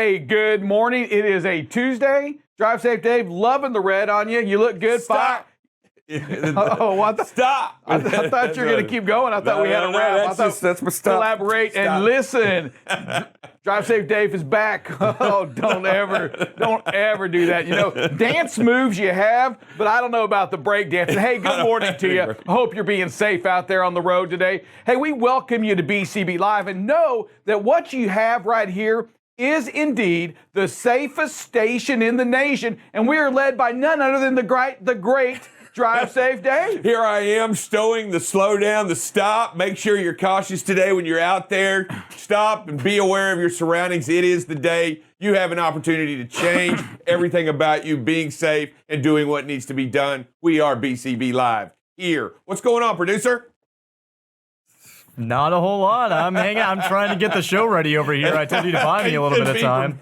Hey, good morning. It is a Tuesday. Drive safe, Dave. Loving the red on you. You look good. Stop. Stop. I thought you were going to keep going. I thought we had a wrap. That's my stop. Collaborate and listen. Drive safe, Dave is back. Oh, don't ever do that. You know, dance moves you have, but I don't know about the break dancing. Hey, good morning to you. I hope you're being safe out there on the road today. Hey, we welcome you to BCB Live and know that what you have right here is indeed the safest station in the nation, and we are led by none other than the great Drive Safe Dave. Here I am stowing the slow down, the stop. Make sure you're cautious today when you're out there. Stop and be aware of your surroundings. It is the day you have an opportunity to change everything about you being safe and doing what needs to be done. We are BCB Live here. What's going on, producer? Not a whole lot. I'm hanging. I'm trying to get the show ready over here. I told you to buy me a little bit of time.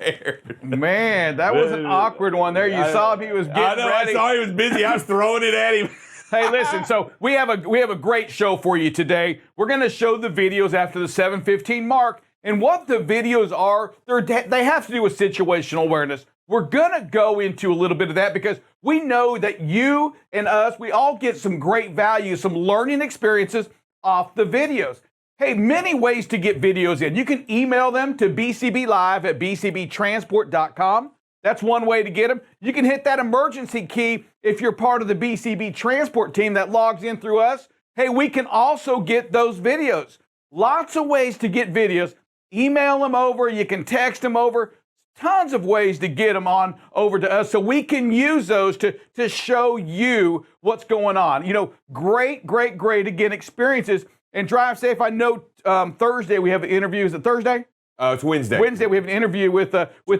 Man, that was an awkward one there. You saw him; he was getting ready. I saw he was busy. I was throwing it at him. Hey, listen. So we have a great show for you today. We're going to show the videos after the 7:15 mark, and what the videos are. They have to do with situational awareness. We're going to go into a little bit of that because we know that you and us, we all get some great value, some learning experiences off the videos. Hey, many ways to get videos in. You can email them to bcblive@bcbtransport.com. That's one way to get them. You can hit that emergency key if you're part of the BCB transport team that logs in through us. Hey, we can also get those videos. Lots of ways to get videos. Email them over. You can text them over. Tons of ways to get them on over to us so we can use those to show you what's going on. You know, great, again, experiences. And Drive Safe, I know Thursday we have an interview. Is it Thursday? It's Wednesday. Wednesday we have an interview with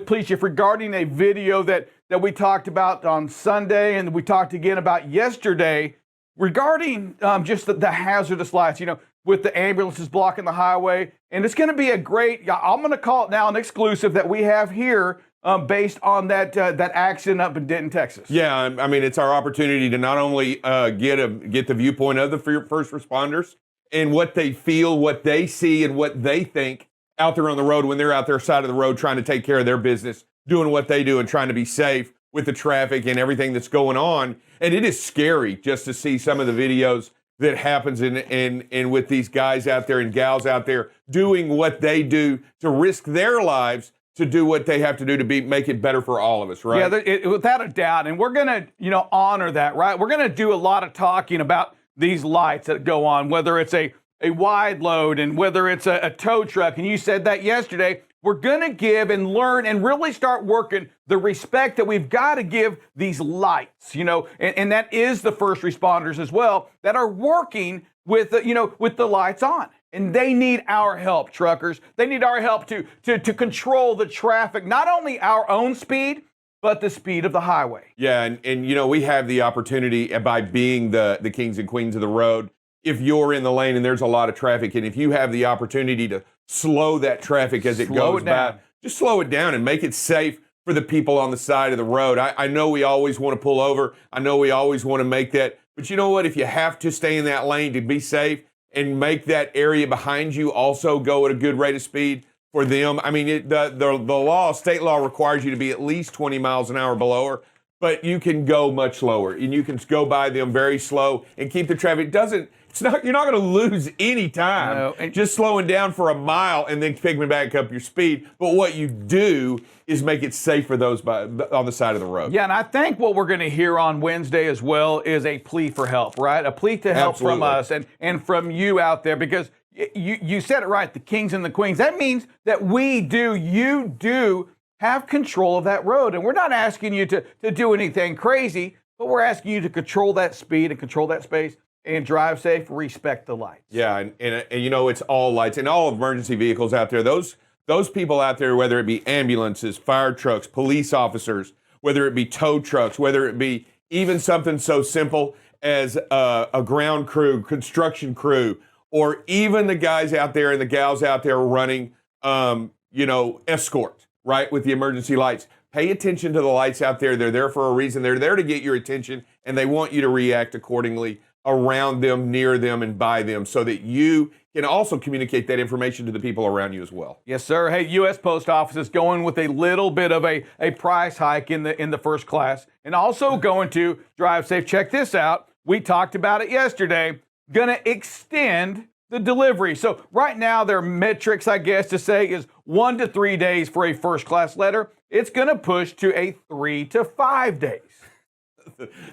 Police Chief regarding a video that we talked about on Sunday and we talked again about yesterday regarding just the hazardous lights, you know, with the ambulances blocking the highway. And it's going to be a great, I'm going to call it now an exclusive that we have here based on that accident up in Denton, Texas. Yeah, I mean, it's our opportunity to not only get the viewpoint of the first responders, and what they feel, what they see, and what they think out there on the road when they're out there side of the road trying to take care of their business, doing what they do and trying to be safe with the traffic and everything that's going on. And it is scary just to see some of the videos that happens in with these guys out there and gals out there doing what they do to risk their lives to do what they have to do to make it better for all of us, right? Yeah, without a doubt. And we're going to, honor that, right? We're going to do a lot of talking about these lights that go on, whether it's a wide load and whether it's a tow truck. And you said that yesterday. We're going to give and learn and really start working the respect that we've got to give these lights, and that is the first responders as well that are working with, with the lights on. And they need our help, truckers. They need our help to control the traffic, not only our own speed, but the speed of the highway. Yeah, and we have the opportunity by being the kings and queens of the road. If you're in the lane and there's a lot of traffic, and if you have the opportunity to slow that traffic as it goes by, just slow it down and make it safe for the people on the side of the road. I know we always want to pull over. I know we always want to make that. But you know what? If you have to stay in that lane to be safe and make that area behind you also go at a good rate of speed, for them. I mean, the state law requires you to be at least 20 miles an hour below her, but you can go much slower and you can go by them very slow and keep the traffic. You're not going to lose any time just slowing down for a mile and then picking back up your speed. But what you do is make it safe for those on the side of the road. Yeah, and I think what we're going to hear on Wednesday as well is a plea for help, right? A plea to help from us and from you out there, because you said it right, the kings and the queens. That means that you do have control of that road. And we're not asking you to do anything crazy, but we're asking you to control that speed and control that space and drive safe, respect the lights. Yeah, and it's all lights and all emergency vehicles out there. Those people out there, whether it be ambulances, fire trucks, police officers, whether it be tow trucks, whether it be even something so simple as a ground crew, construction crew, or even the guys out there and the gals out there running, escort, right, with the emergency lights. Pay attention to the lights out there. They're there for a reason. They're there to get your attention, and they want you to react accordingly around them, near them, and by them so that you can also communicate that information to the people around you as well. Yes, sir. Hey, U.S. Post Office is going with a little bit of a price hike in the first class, and also going to drive safe. Check this out. We talked about it yesterday. Going to extend the delivery. So right now, their metrics, I guess, to say is 1 to 3 days for a first class letter. It's going to push to a 3 to 5 days.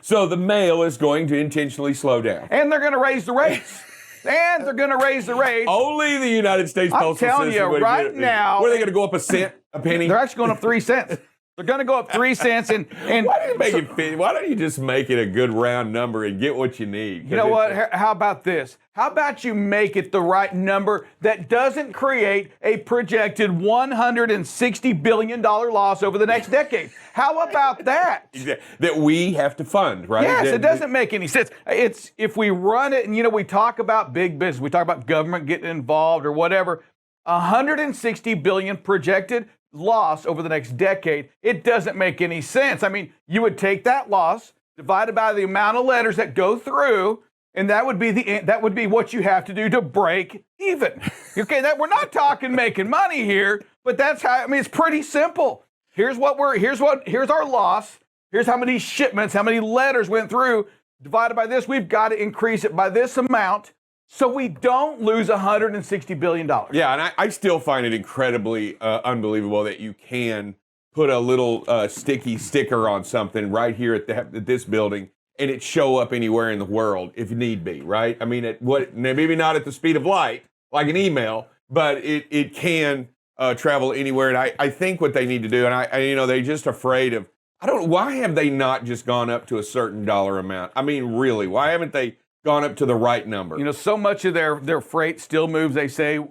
So the mail is going to intentionally slow down. And they're going to raise the rates. And they're going to raise the rates. Only the United States Postal Service. I'm telling you right now. What are they going to go up a cent, a penny? They're actually going up 3 cents. They're going to go up 3 cents. And Why don't you just make it a good round number and get what you need? You know what? How about this? How about you make it the right number that doesn't create a projected $160 billion loss over the next decade? How about that? That we have to fund, right? Yes, it doesn't make any sense. It's if we run it, and we talk about big business, we talk about government getting involved or whatever. $160 billion projected loss over the next decade. It doesn't make any sense. I mean, you would take that loss divided by the amount of letters that go through, and that would be what you have to do to break even. Okay, we're not talking making money here, but that's how. I mean, it's pretty simple. Here's our loss. Here's how many shipments, how many letters went through. Divided by this, we've got to increase it by this amount, so we don't lose $160 billion. Yeah, and I still find it incredibly unbelievable that you can put a little sticky sticker on something right here at this building and it show up anywhere in the world if need be, right? I mean, maybe not at the speed of light, like an email, but it can travel anywhere. And I think what they need to do, and they're just afraid of, why have they not just gone up to a certain dollar amount? I mean, really, why haven't they gone up to the right number? So much of their freight still moves, they say, in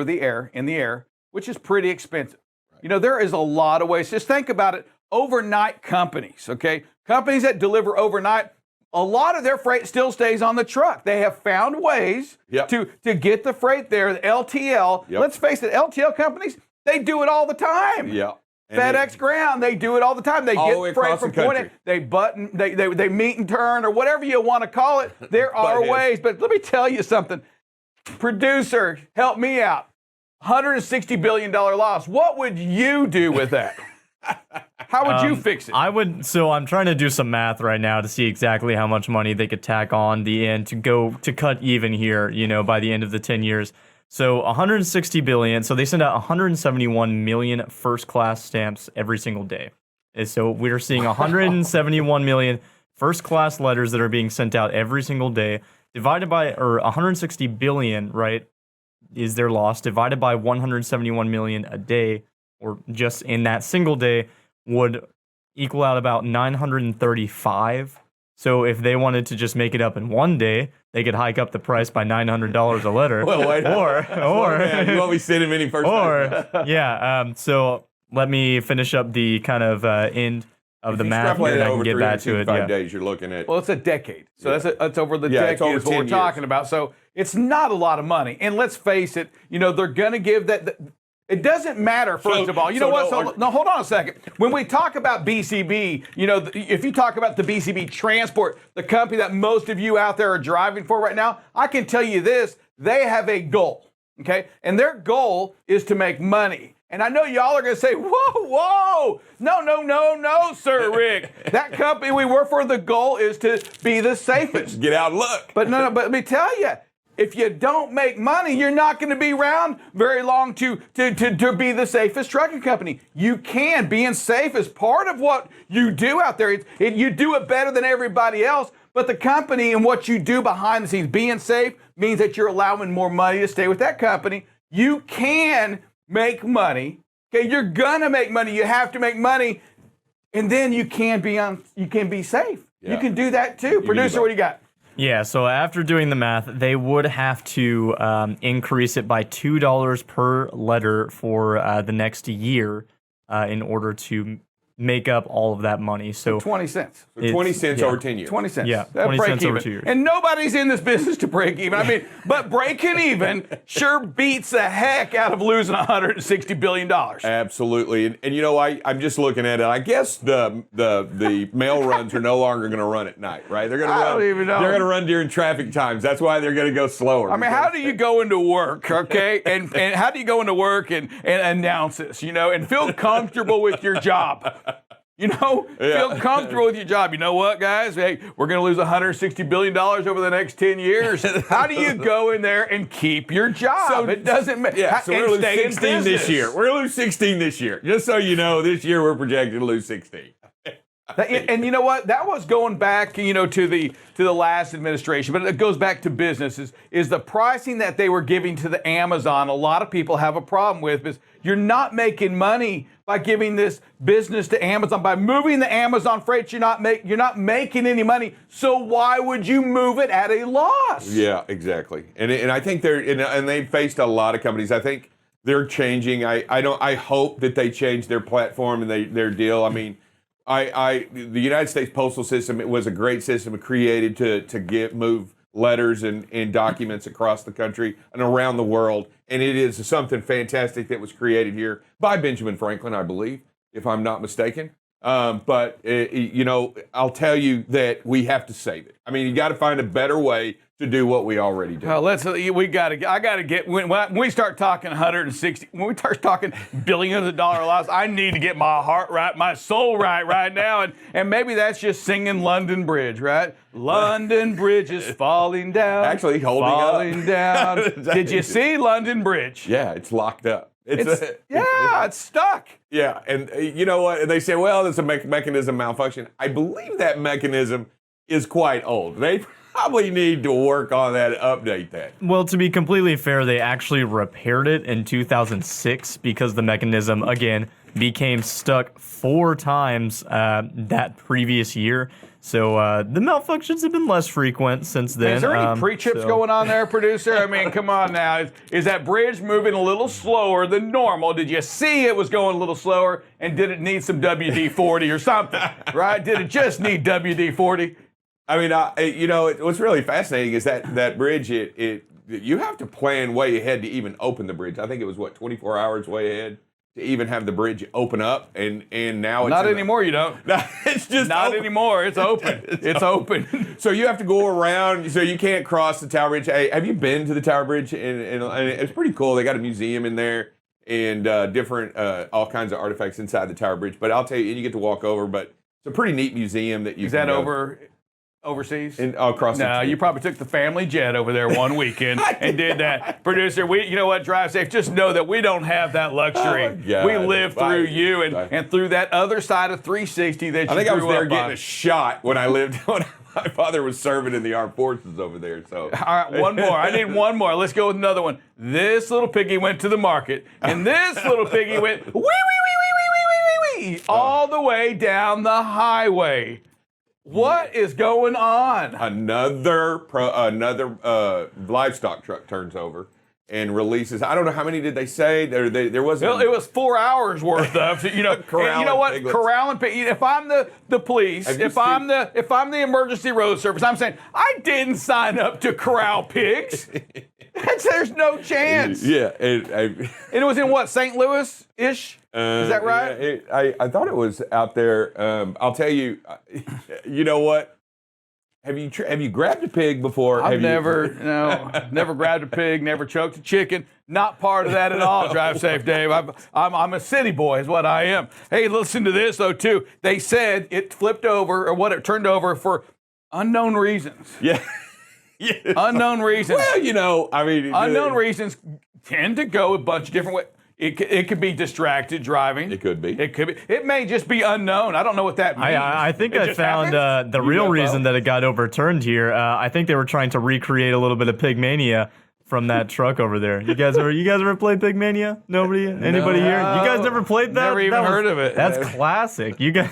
the air, which is pretty expensive. Right. There is a lot of ways. Just think about it. Overnight companies, okay? Companies that deliver overnight, a lot of their freight still stays on the truck. They have found ways to get the freight there. The LTL, let's face it, LTL companies, they do it all the time. Yeah. FedEx Ground, they do it all the time. They get freight from point A, they meet and turn, or whatever you want to call it. There are ways, but let me tell you something. Producer, help me out. $160 billion loss. What would you do with that? How would you fix it? So I'm trying to do some math right now to see exactly how much money they could tack on the end to cut even here, by the end of the 10 years. So 160 billion. So they send out 171 million first class stamps every single day. And so we're seeing 171 million first class letters that are being sent out every single day, divided by, or 160 billion, right, is their loss, divided by 171 million a day, or just in that single day, would equal out about 935. So if they wanted to just make it up in one day, they could hike up the price by $900 a letter. Well, wait, or you won't be sending many first. So let me finish up the kind of end of the math, and I can get back to it. 5 days you're looking at. Well, it's a decade, so that's over the decade is what we're talking about. So it's not a lot of money, and let's face it, they're going to give that. It doesn't matter, first of all. You know what? No, hold on a second. When we talk about BCB, if you talk about the BCB Transport, the company that most of you out there are driving for right now, I can tell you this, they have a goal, okay? And their goal is to make money. And I know y'all are going to say, whoa, no, sir, Rick. That company we work for, the goal is to be the safest. Get out and look. But but let me tell you, if you don't make money, you're not going to be around very long to be the safest trucking company. You can. Being safe is part of what you do out there. You do it better than everybody else, but the company and what you do behind the scenes, being safe, means that you're allowing more money to stay with that company. You can make money. Okay, you're going to make money. You have to make money, and then you can be safe. Yeah. You can do that too. Producer, what do you got? Yeah, so after doing the math, they would have to increase it by $2 per letter for the next year in order to make up all of that money. So 20 cents. So 20 cents over 10 years. 20 cents. Yeah, That 20 break cents even. over 2 years. And nobody's in this business to break even. I mean, but breaking even sure beats the heck out of losing $160 billion. Absolutely. And you know, I'm just looking at it. I guess the mail runs are no longer going to run at night, right? They're going to I run. don't even know. They're going to run during traffic times. That's why they're going to go slower. I mean, how do you go into work, okay? And how do you go into work and announce this, and feel comfortable with your job? Feel comfortable with your job. You know what, guys? Hey, we're going to lose $160 billion over the next 10 years. How do you go in there and keep your job? So it doesn't matter. Yeah, so we're going to lose 16 this year. We're going to lose 16 this year. Just so you know, this year we're projected to lose 16. And you know what? That was going back, to the last administration, but it goes back to businesses. Is the pricing that they were giving to the Amazon? A lot of people have a problem with is you're not making money by giving this business to Amazon. By moving the Amazon freight, you're not making any money. So why would you move it at a loss? Yeah, exactly. And I think they faced a lot of companies. I think they're changing. I hope that they change their platform and their deal. I mean. The United States postal system, it was a great system created to move letters and documents across the country and around the world. And it is something fantastic that was created here by Benjamin Franklin, I believe, if I'm not mistaken. But I'll tell you that we have to save it. I mean, you got to find a better way to do what we already do. I gotta get when we start talking 160, when we start talking billions of dollar loss, I need to get my heart right, my soul right now, and maybe that's just singing London Bridge, right? London Bridge is falling down. Actually, falling down. Did you see London Bridge? Yeah, it's locked up. It's stuck. Yeah, and you know what? They say, well, it's a mechanism malfunction. I believe that mechanism is quite old. They probably need to work on that, update that. Well, to be completely fair, they actually repaired it in 2006 because the mechanism, again, became stuck 4 times that previous year. So the malfunctions have been less frequent since then. Is there any pre-chips going on there, producer? I mean, come on now. Is that bridge moving a little slower than normal? Did you see it was going a little slower? And did it need some WD-40 or something, right? Did it just need WD-40? I mean, what's really fascinating is that bridge, you have to plan way ahead to even open the bridge. I think it was, 24 hours way ahead to even have the bridge open up, and now it's not anymore. You don't. No, it's just not open. Anymore. It's open. It's open. So you have to go around. So you can't cross the Tower Bridge. Hey, have you been to the Tower Bridge? And it's pretty cool. They got a museum in there and different all kinds of artifacts inside the Tower Bridge. But I'll tell you, and you get to walk over. But it's a pretty neat museum that you. Is that over? Overseas? Across no, you probably took the family jet over there one weekend and did that. Producer, you know what? Drive safe. Just know that we don't have that luxury. We live through you and through that other side of 360 that you I think I was there getting on. a shot when my father was serving in the armed forces over there. So all right, one more. I need one more. Let's go with another one. This little piggy went to the market, and this little piggy went wee all the way down the highway. What is going on? Another livestock truck turns over and releases. I don't know how many did they say there wasn't. Well, it was 4 hours worth of Corral you know what? piglets. Corral and pig. If I'm the police, if I'm the emergency road service, I'm saying I didn't sign up to corral pigs. There's no chance. Yeah, and it was in what, St. Louis ish? Is that right? Yeah, I thought it was out there. I'll tell you. You know what? Have you grabbed a pig before? I've never grabbed a pig, never choked a chicken. Not part of that at all. Drive safe, Dave. I'm a city boy, is what I am. Hey, listen to this though too. They said it flipped over, or it turned over for unknown reasons. Yeah. Unknown reasons. Well, unknown reasons tend to go a bunch of different ways. It could be distracted driving. It could be. It may just be unknown. I don't know what that means. I think I found the real reason that it got overturned here. I think they were trying to recreate a little bit of Pigmania from that truck over there. You guys ever played Pigmania? Nobody? Anybody here? You guys never played that? Never even heard of it. That's classic. You guys.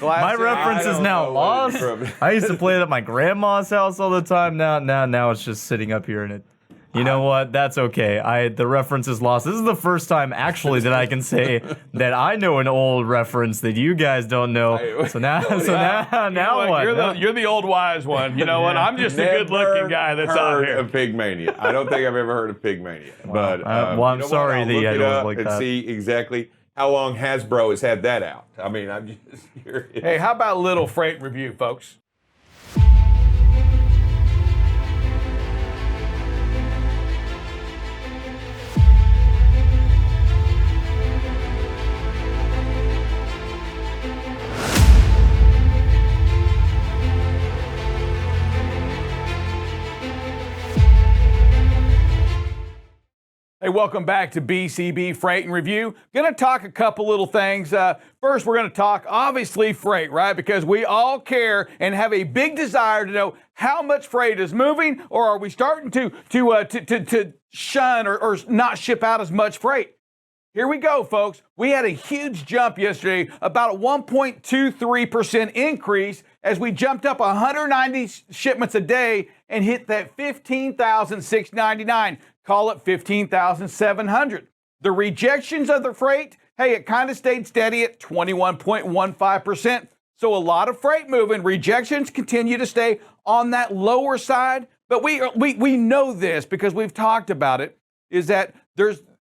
My reference is now lost. I used to play it at my grandma's house all the time. Now it's just sitting up here and You know what? That's okay. The reference is lost. This is the first time actually that I can say that I know an old reference that you guys don't know. So now what? You're the old wise one. You know what? I'm just a good-looking guy that's out here. Of Pigmania. I don't think I've ever heard of Pigmania. But I'm sorry that you had to look like and that. see exactly how long Hasbro has had that out. I mean, I'm just curious. Hey, how about a little freight review, folks? Hey, welcome back to BCB Freight and Review. Going to talk a couple little things. First, we're going to talk, obviously, freight, right? Because we all care and have a big desire to know how much freight is moving, or are we starting to shun or not ship out as much freight? Here we go, folks. We had a huge jump yesterday, about a 1.23% increase as we jumped up 190 shipments a day and hit that 15,699. Call it 15,700. The rejections of the freight, hey, it kind of stayed steady at 21.15%. So a lot of freight moving. Rejections continue to stay on that lower side. But we know this because we've talked about it, is that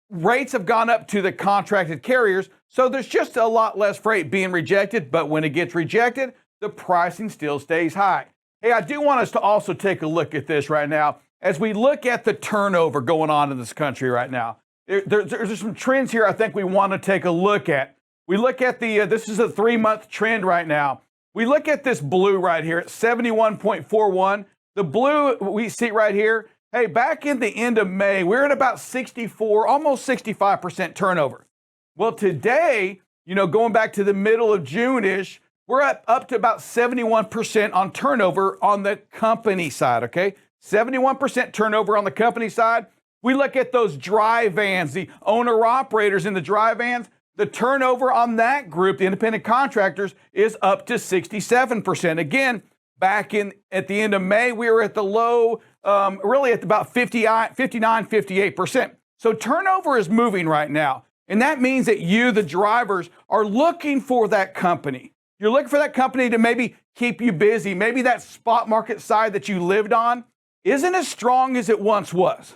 rates have gone up to the contracted carriers. So there's just a lot less freight being rejected. But when it gets rejected, the pricing still stays high. Hey, I do want us to also take a look at this right now. As we look at the turnover going on in this country right now, there's some trends here I think we want to take a look at. We look at this is a 3-month trend right now. We look at this blue right here at 71.41. The blue we see right here, hey, back in the end of May, we're at about 64, almost 65% turnover. Well, today, going back to the middle of June-ish, we're up to about 71% on turnover on the company side, okay? 71% turnover on the company side. We look at those dry vans, the owner-operators in the dry vans, the turnover on that group, the independent contractors, is up to 67%. Again, back at the end of May, we were at the low, really at about 59, 58%. So turnover is moving right now. And that means that you, the drivers, are looking for that company. You're looking for that company to maybe keep you busy. Maybe that spot market side that you lived on isn't as strong as it once was,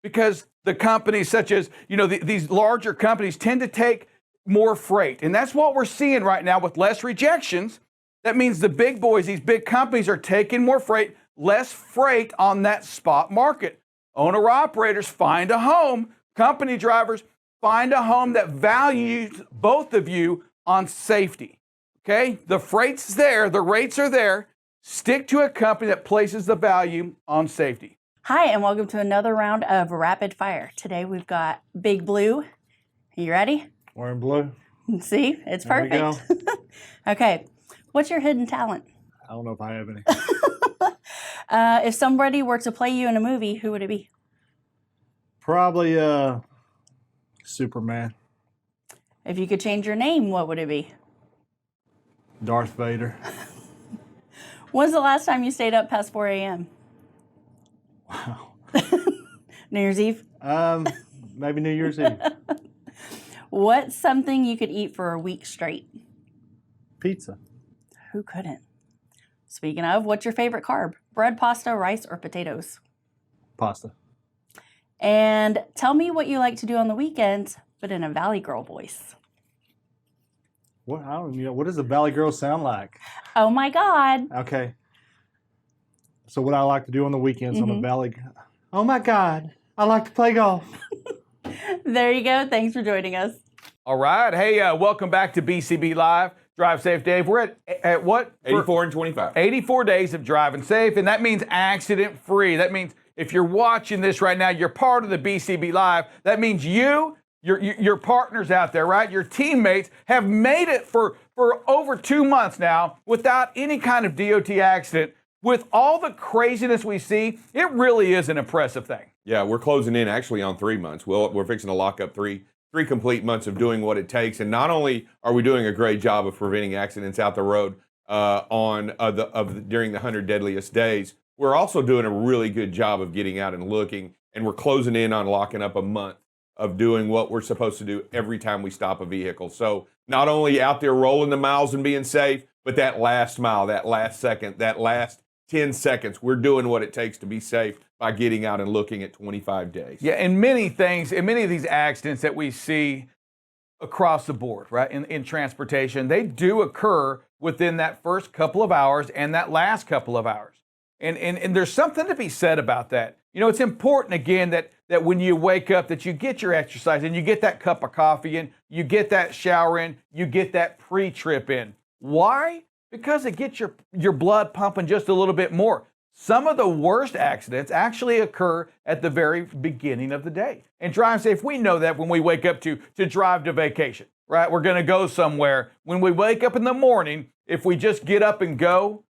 because the companies such as, these larger companies tend to take more freight. And that's what we're seeing right now with less rejections. That means the big boys, these big companies, are taking more freight, less freight on that spot market. Owner-operators find a home. Company drivers find a home that values both of you on safety. Okay? The freight's there. The rates are there. Stick to a company that places the value on safety. Hi, and welcome to another round of Rapid Fire. Today we've got Big Blue. Are you ready? Wearing blue. See, it's There we perfect. Okay, what's your hidden talent? I don't know if I have any. If somebody were to play you in a movie, who would it be? Probably Superman. If you could change your name, what would it be? Darth Vader. When's the last time you stayed up past 4 a.m.? Wow. New Year's Eve? Maybe New Year's Eve. What's something you could eat for a week straight? Pizza. Who couldn't? Speaking of, what's your favorite carb? Bread, pasta, rice, or potatoes? Pasta. And tell me what you like to do on the weekends, but in a Valley Girl voice. What? I don't. What does a Valley Girl sound like? Oh my God. Okay. So what I like to do on the weekends on a Valley. Oh my God! I like to play golf. There you go. Thanks for joining us. All right. Hey, welcome back to BCB Live. Drive Safe Dave. We're at what? 84 and 25. 84 days of driving safe, and that means accident-free. That means if you're watching this right now, you're part of the BCB Live. That means your partners out there, right? Your teammates have made it for over 2 months now without any kind of DOT accident. With all the craziness we see, it really is an impressive thing. Yeah, we're closing in actually on 3 months. We're fixing to lock up three complete months of doing what it takes. And not only are we doing a great job of preventing accidents out the road during the 100 deadliest days, we're also doing a really good job of getting out and looking and we're closing in on locking up a month of doing what we're supposed to do every time we stop a vehicle. So not only out there rolling the miles and being safe, but that last mile, that last second, that last 10 seconds, we're doing what it takes to be safe by getting out and looking at 25 days. Yeah, and many things, and many of these accidents that we see across the board, right, in transportation, they do occur within that first couple of hours and that last couple of hours. And there's something to be said about that. You know, it's important, again, that when you wake up, that you get your exercise and you get that cup of coffee in, you get that shower in, you get that pre-trip in. Why? Because it gets your blood pumping just a little bit more. Some of the worst accidents actually occur at the very beginning of the day. And drive safe, we know that when we wake up to drive to vacation, right? We're going to go somewhere. When we wake up in the morning, if we just get up and go,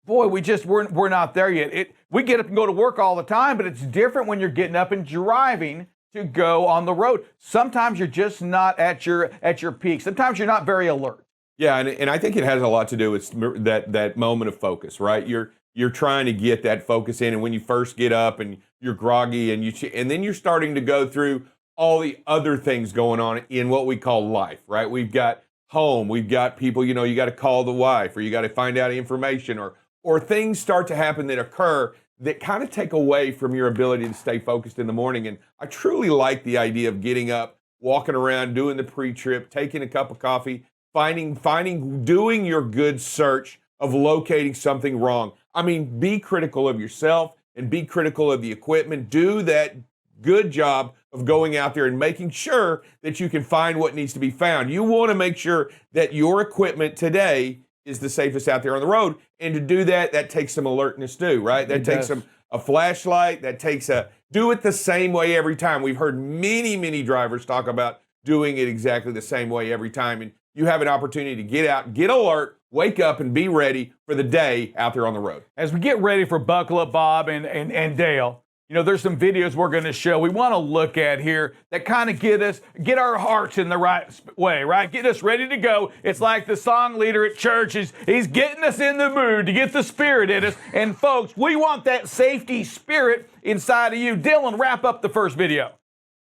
boy, we're not there yet. We get up and go to work all the time, but it's different when you're getting up and driving to go on the road. Sometimes you're just not at your peak. Sometimes you're not very alert. Yeah, and I think it has a lot to do with that moment of focus, right? You're trying to get that focus in, and when you first get up and you're groggy, and then you're starting to go through all the other things going on in what we call life, right? We've got home, we've got people, you know, you got to call the wife, or you got to find out information, or things start to happen that occur that kind of take away from your ability to stay focused in the morning. And I truly like the idea of getting up, walking around, doing the pre-trip, taking a cup of coffee, doing your good search of locating something wrong. I mean, be critical of yourself and be critical of the equipment. Do that good job of going out there and making sure that you can find what needs to be found. You want to make sure that your equipment today is the safest out there on the road. And to do that, that takes some alertness too, right? That takes a flashlight. That takes do it the same way every time. We've heard many drivers talk about doing it exactly the same way every time. And you have an opportunity to get out, get alert, wake up, and be ready for the day out there on the road. As we get ready for Buckle Up Bob and Dale, you know, there's some videos we're going to show. We want to look at here that kind of get our hearts in the right way, right? Get us ready to go. It's like the song leader at church he's getting us in the mood to get the spirit in us. And folks, we want that safety spirit inside of you. Dylan, wrap up the first video.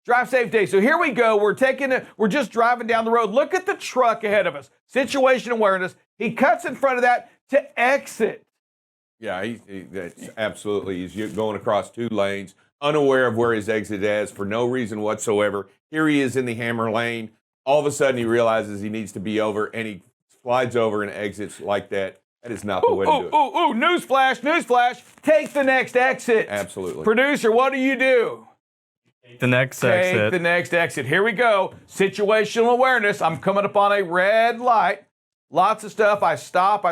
Drive Safe Day. So here we go. We're just driving down the road. Look at the truck ahead of us. Situational awareness. He cuts in front of that to exit. Yeah, that's absolutely. He's going across two lanes, unaware of where his exit is for no reason whatsoever. Here he is in the hammer lane. All of a sudden, he realizes he needs to be over, and he slides over and exits like that. That is not the way to do it. Newsflash. Take the next exit. Absolutely. Producer, what do? The next exit. Take the next exit. Here we go. Situational awareness. I'm coming up on a red light. Lots of stuff. I stop.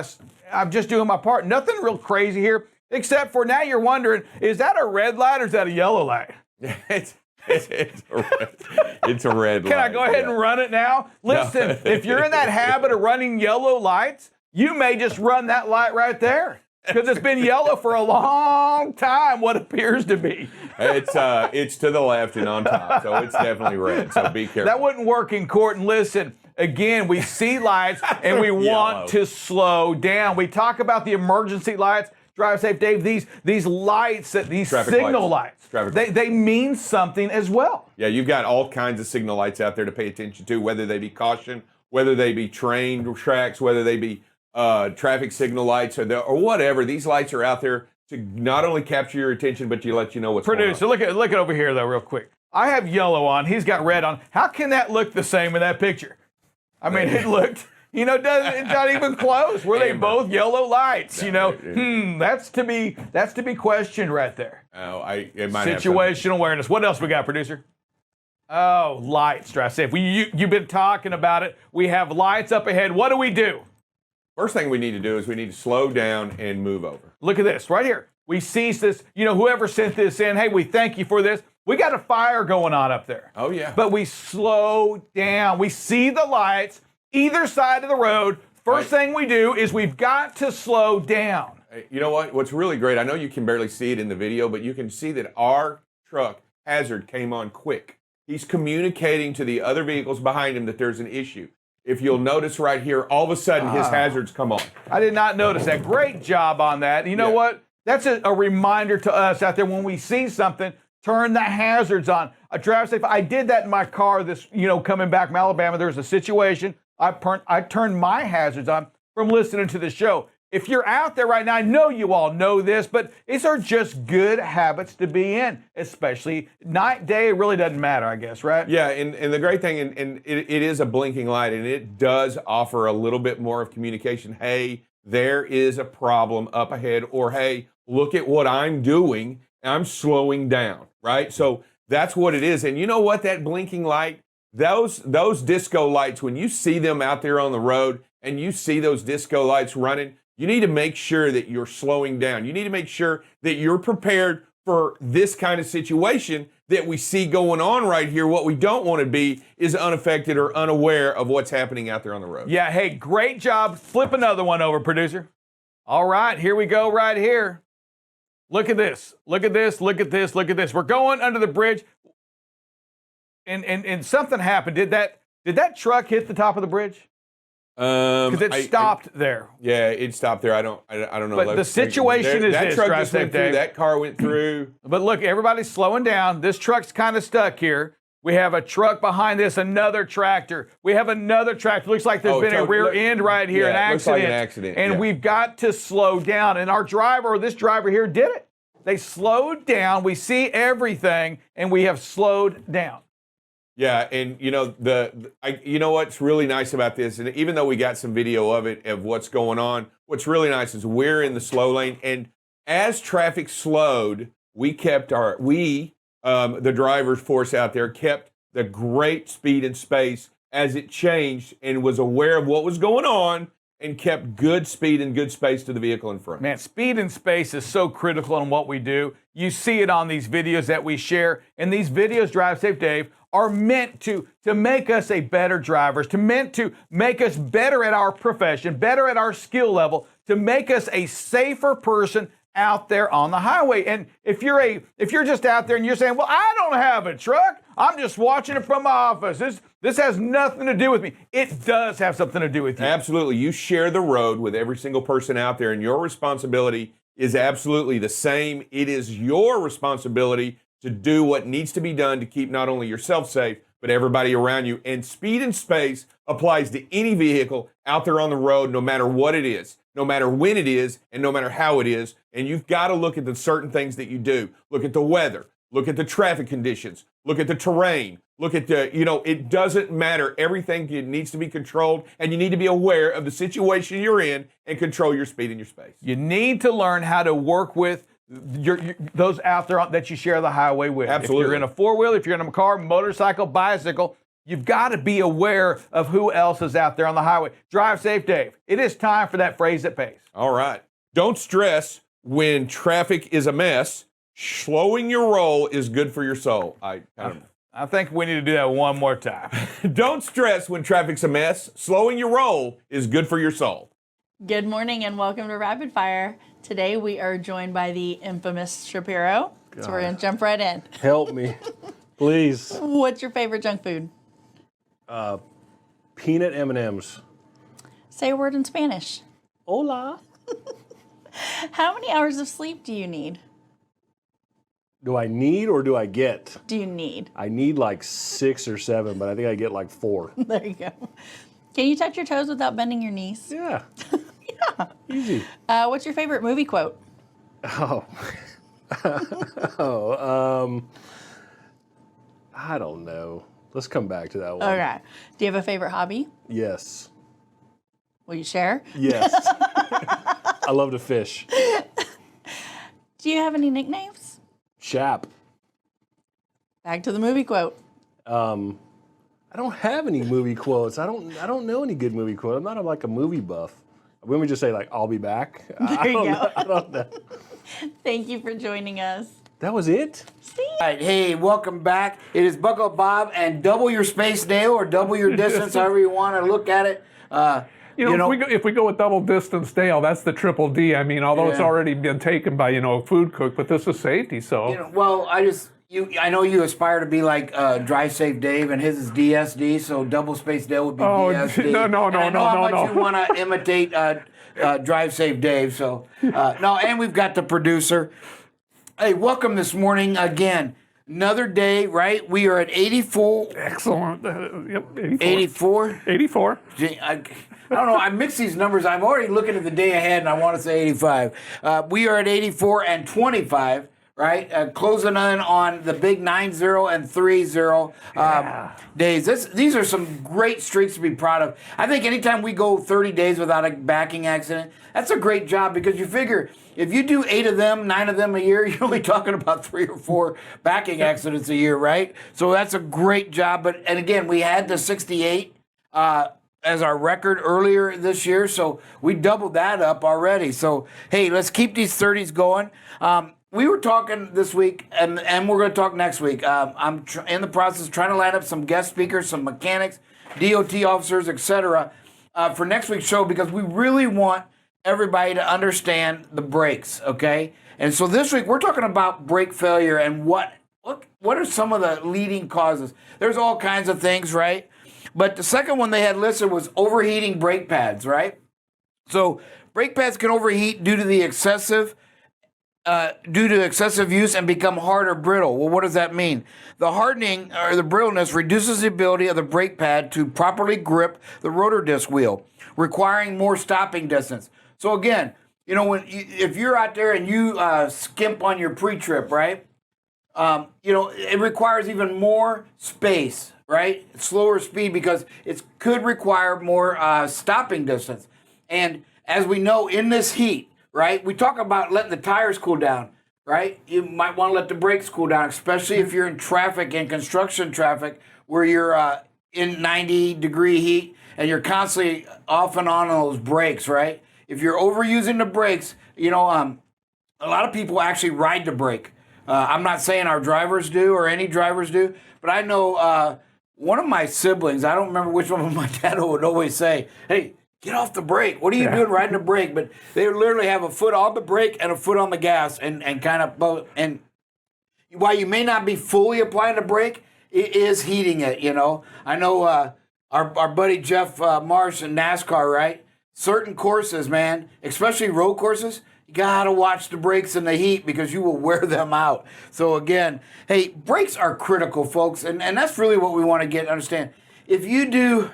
I'm just doing my part. Nothing real crazy here, except for now you're wondering, is that a red light or is that a yellow light? It's a red light. Can I go ahead and run it now? Listen, if you're in that habit of running yellow lights, you may just run that light right there. Because it's been yellow for a long time, what appears to be. It's to the left and on top, so it's definitely red, so be careful. That wouldn't work in court. And listen, again, we see lights and we want to slow down. We talk about the emergency lights. Drive Safe Dave, these lights, these Traffic signal lights, Traffic they mean something as well. Yeah, you've got all kinds of signal lights out there to pay attention to, whether they be caution, whether they be train tracks, whether they be traffic signal lights or whatever. These lights are out there to not only capture your attention, but to let you know what's going on. Producer, look at over here, though, real quick. I have yellow on. He's got red on. How can that look the same in that picture? I mean, it looked, it's not even close. Were they both yellow lights? That's to be questioned right there. Oh, it might Situational awareness. What else we got, producer? Oh, lights, Drive Safe. You've been talking about it. We have lights up ahead. What do? First thing we need to do is we need to slow down and move over. Look at this right here. We cease this. Whoever sent this in, hey, we thank you for this. We got a fire going on up there. Oh, yeah. But we slow down. We see the lights either side of the road. First thing we do is we've got to slow down. You know what? What's really great, I know you can barely see it in the video, but you can see that our truck hazard came on quick. He's communicating to the other vehicles behind him that there's an issue. If you'll notice right here, all of a sudden his hazards come on. I did not notice that. Great job on that. You know what? That's a reminder to us out there when we see something, turn the hazards on. Drive safe. I did that in my car coming back from Alabama. There was a situation. I turned my hazards on from listening to the show. If you're out there right now, I know you all know this, but these are just good habits to be in, especially night, day, it really doesn't matter, I guess, right? Yeah, and the great thing, and it is a blinking light, and it does offer a little bit more of communication. Hey, there is a problem up ahead, or hey, look at what I'm doing, I'm slowing down, right? So that's what it is. And you know what, that blinking light, those disco lights, when you see them out there on the road and you see those disco lights running, you need to make sure that you're slowing down. You need to make sure that you're prepared for this kind of situation that we see going on right here. What we don't want to be is unaffected or unaware of what's happening out there on the road. Yeah, hey, great job. Flip another one over, producer. All right, here we go right here. Look at this. Look at this. Look at this. Look at this. We're going under the bridge. And something happened. Did that truck hit the top of the bridge? Because it stopped there. Yeah, it stopped there. I don't know. But the situation is that this, truck Drive just Safe went through. Dave. That car went through. But look, everybody's slowing down. This truck's kind of stuck here. We have a truck behind this, another tractor. We have another tractor. Looks like there's been a rear end right here, yeah, an looks like accident. an accident. And yeah. we've got to slow down. And our driver, or this driver here, did it. They slowed down. We see everything, and we have slowed down. Yeah, and you know you know what's really nice about this, and even though we got some video of it of what's going on, what's really nice is we're in the slow lane, and as traffic slowed, we kept the driver's force out there kept the great speed and space as it changed and was aware of what was going on and kept good speed and good space to the vehicle in front. Man, speed and space is so critical in what we do. You see it on these videos that we share, and these videos, Drive Safe Dave, are meant to make us a better drivers, meant to make us better at our profession, better at our skill level, to make us a safer person out there on the highway. And if you're just out there and you're saying, well, I don't have a truck, I'm just watching it from my office. This has nothing to do with me. It does have something to do with you. Absolutely. You share the road with every single person out there, and your responsibility is absolutely the same. It is your responsibility to do what needs to be done to keep not only yourself safe, but everybody around you. And speed and space applies to any vehicle out there on the road, no matter what it is, no matter when it is, and no matter how it is. And you've got to look at the certain things that you do. Look at the weather. Look at the traffic conditions. Look at the terrain. Look at it doesn't matter. Everything needs to be controlled, and you need to be aware of the situation you're in and control your speed and your space. You need to learn how to work with those out there that you share the highway with. Absolutely. If you're in a four-wheeler, if you're in a car, motorcycle, bicycle, you've got to be aware of who else is out there on the highway. Drive safe, Dave. It is time for that phrase that pays. All right. Don't stress when traffic is a mess. Slowing your roll is good for your soul. I think we need to do that one more time. Don't stress when traffic's a mess. Slowing your roll is good for your soul. Good morning and welcome to Rapid Fire. Today we are joined by the infamous Shapiro. So we're going to jump right in. Help me, please. What's your favorite junk food? Peanut M&Ms. Say a word in Spanish. Hola. How many hours of sleep do you need? Do I need or do I get? Do you need? I need like 6 or 7, but I think I get like 4. There you go. Can you touch your toes without bending your knees? Yeah. Yeah. Easy. What's your favorite movie quote? Oh. I don't know. Let's come back to that one. Okay. Do you have a favorite hobby? Yes. Will you share? Yes. I love to fish. Do you have any nicknames? Shap. Back to the movie quote. I don't have any movie quotes. I don't know any good movie quotes. I'm not like a movie buff. When we just say like, I'll be back. There you go. I don't know. Thank you for joining us. That was it? All right, hey, welcome back. It is Buckle Bob, and double your space, Dale, or double your distance, however you want to look at it. If we go with double distance Dale, that's the triple D. I mean, although it's already been taken by a food cook, but this is safety. So well, I know you aspire to be like Drive Safe Dave, and his is DSD, so double space Dale would be DSD. No. And I know how much you want to imitate Drive Safe Dave. So no, and we've got the producer. Hey, welcome this morning again. Another day, right? We are at 84. Excellent. Yep, 84? 84. I don't know. I mix these numbers. I'm already looking at the day ahead, and I want to say 85. We are at 84 and 25, right? Closing in on the big 9-0 and 3-0 days. These are some great streaks to be proud of. I think anytime we go 30 days without a backing accident, that's a great job because you figure if you do 8 of them, 9 of them a year, you're only talking about 3 or 4 backing accidents a year, right? So that's a great job. And again, we had the 68 as our record earlier this year, so we doubled that up already. So, hey, let's keep these 30s going. We were talking this week, and we're going to talk next week. I'm in the process of trying to line up some guest speakers, some mechanics, DOT officers, etc., for next week's show because we really want everybody to understand the brakes, okay? And so this week we're talking about brake failure and what are some of the leading causes. There's all kinds of things, right? But the second one they had listed was overheating brake pads, right? So brake pads can overheat due to excessive use and become hard or brittle. Well, what does that mean? The hardening or the brittleness reduces the ability of the brake pad to properly grip the rotor disc wheel, requiring more stopping distance. So again, you know, if you're out there and you skimp on your pre-trip, right? You know, it requires even more space, right? Slower speed because it could require more stopping distance. And as we know, in this heat, right, we talk about letting the tires cool down, right? You might want to let the brakes cool down, especially if you're in traffic, in construction traffic, where you're in 90-degree heat and you're constantly off and on those brakes, right? If you're overusing the brakes, you know, a lot of people actually ride the brake. I'm not saying our drivers do or any drivers do, but I know one of my siblings, I don't remember which one, but my dad would always say, hey, get off the brake. What are you doing riding the brake? But they literally have a foot on the brake and a foot on the gas and kind of both. And while you may not be fully applying the brake, it is heating it, you know. I know our buddy Jeff Marsh in NASCAR, right? Certain courses, man, especially road courses, you gotta watch the brakes in the heat because you will wear them out. So again, hey, brakes are critical, folks, and that's really what we want to understand. If you do,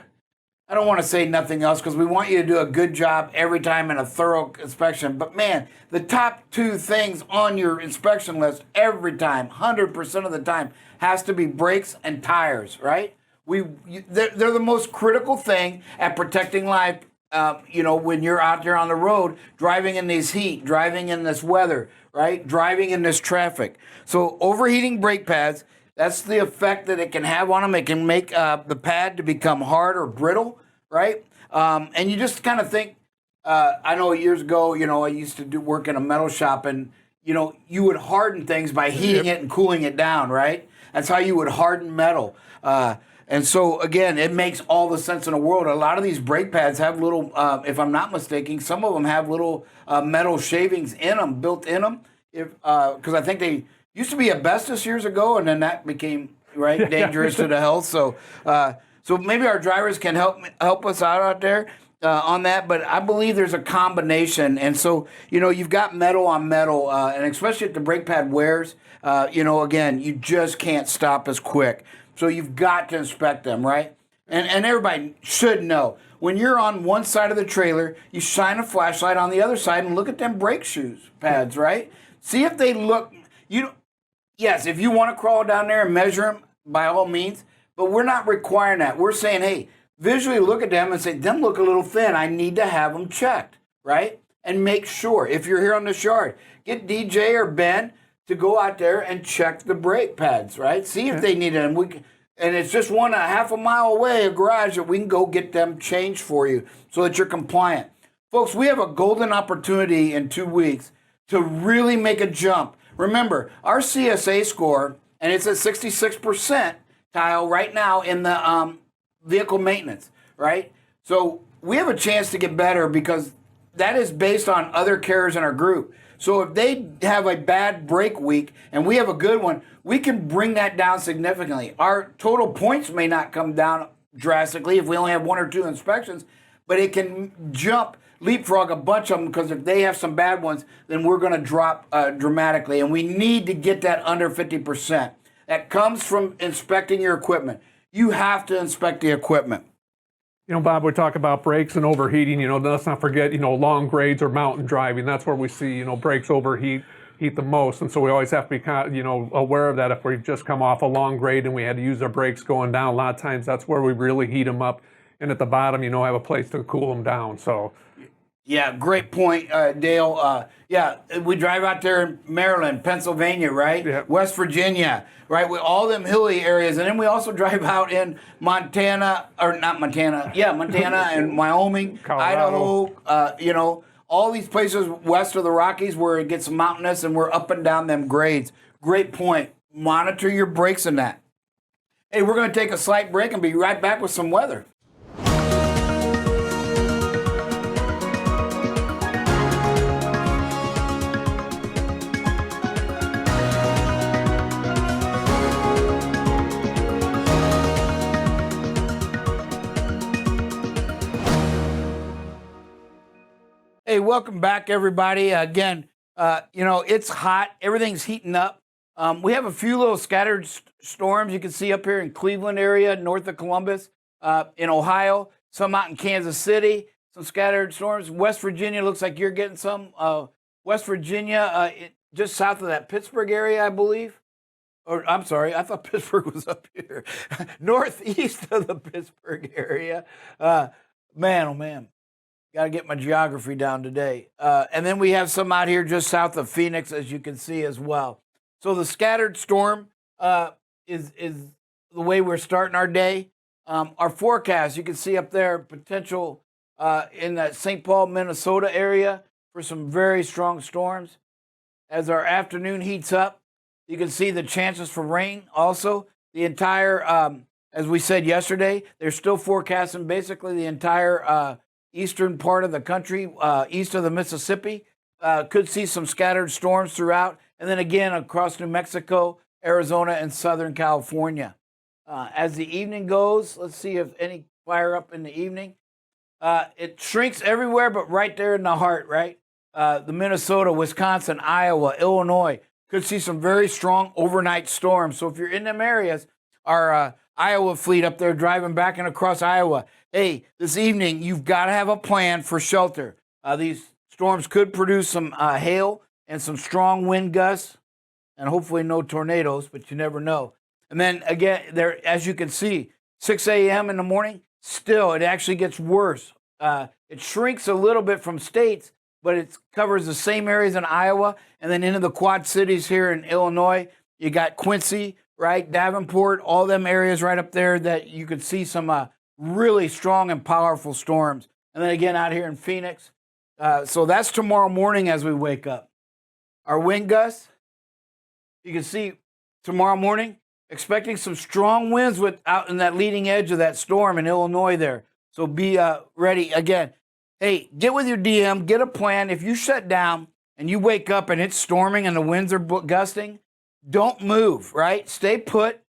I don't want to say nothing else because we want you to do a good job every time in a thorough inspection, but man, the top 2 things on your inspection list every time, 100% of the time, has to be brakes and tires, right? They're the most critical thing at protecting life. You know, when you're out there on the road, driving in this heat, driving in this weather, right? Driving in this traffic. So overheating brake pads, that's the effect that it can have on them. It can make the pad to become hard or brittle, right? And you just kind of think, I know years ago, you know, I used to work in a metal shop and, you know, you would harden things by heating it and cooling it down, right? That's how you would harden metal. And so, again, it makes all the sense in the world. A lot of these brake pads have little, if I'm not mistaken, some of them have little metal shavings in them, built in them. Because I think they used to be asbestos years ago, and then that became, right, dangerous to the health. So so maybe our drivers can help us out there on that. But I believe there's a combination. And so, you know, you've got metal on metal, and especially if the brake pad wears, you know, again, you just can't stop as quick. So you've got to inspect them, right? And everybody should know. When you're on one side of the trailer, you shine a flashlight on the other side and look at them brake shoes pads, right? See if they look, yes, if you want to crawl down there and measure them, by all means, but we're not requiring that. We're saying, hey, visually look at them and say, them look a little thin. I need to have them checked, right? And make sure, if you're here on this yard, get DJ or Ben to go out there and check the brake pads, right? See if they need it. And it's just a half a mile away, a garage that we can go get them changed for you so that you're compliant. Folks, we have a golden opportunity in 2 weeks to really make a jump. Remember, our CSA score, and it's at 66% tile right now in the vehicle maintenance, right? So we have a chance to get better because that is based on other carriers in our group. So if they have a bad brake week and we have a good one, we can bring that down significantly. Our total points may not come down drastically if we only have 1 or 2 inspections, but it can leapfrog a bunch of them because if they have some bad ones, then we're going to drop dramatically. And we need to get that under 50%. that comes from inspecting your equipment. You have to inspect the equipment. You know, Bob, we talk about brakes and overheating. You know, let's not forget, you know, long grades or mountain driving. That's where we see, you know, brakes overheat the most. And so we always have to be, you know, aware of that. If we've just come off a long grade and we had to use our brakes going down, a lot of times that's where we really heat them up. And at the bottom, you know, have a place to cool them down. So. Yeah, great point, Dale. Yeah, we drive out there in Maryland, Pennsylvania, right? Yep. West Virginia, right? With all them hilly areas. And then we also drive out in Montana, or not Montana, yeah, Montana and Wyoming, Colorado. Idaho, you know, all these places west of the Rockies where it gets mountainous and we're up and down them grades. Great point. Monitor your brakes in that. Hey, we're going to take a slight break and be right back with some weather. Hey, welcome back, everybody. Again, you know, it's hot. Everything's heating up. We have a few little scattered storms you can see up here in Cleveland area, north of Columbus, in Ohio, some out in Kansas City, some scattered storms. West Virginia looks like you're getting some. West Virginia, just south of that Pittsburgh area, I believe. Or I'm sorry, I thought Pittsburgh was up here. Northeast of the Pittsburgh area. Man, oh man. Got to get my geography down today. And then we have some out here just south of Phoenix, as you can see as well. So the scattered storm is the way we're starting our day. Our forecast, you can see up there, potential in that St. Paul, Minnesota area for some very strong storms. As our afternoon heats up, you can see the chances for rain also. The entire, as we said yesterday, they're still forecasting basically the entire eastern part of the country, east of the Mississippi, could see some scattered storms throughout. And then again, across New Mexico, Arizona, and Southern California. As the evening goes, let's see if any fire up in the evening. It shrinks everywhere, but right there in the heart, right? The Minnesota, Wisconsin, Iowa, Illinois could see some very strong overnight storms. So if you're in them areas, our Iowa fleet up there driving back and across Iowa, hey, this evening, you've got to have a plan for shelter. These storms could produce some hail and some strong wind gusts, and hopefully no tornadoes, but you never know. And then again, there, as you can see, 6 a.m. in the morning, still, it actually gets worse. It shrinks a little bit from states, but it covers the same areas in Iowa, and then into the Quad Cities here in Illinois. You got Quincy, right, Davenport, all them areas right up there that you could see some really strong and powerful storms. And then again out here in Phoenix. So that's tomorrow morning as we wake up. Our wind gusts, you can see tomorrow morning, expecting some strong winds out in that leading edge of that storm in Illinois there. So be ready. Again, hey, get with your DM, get a plan. If you shut down and you wake up and it's storming and the winds are gusting, don't move, right? Stay put.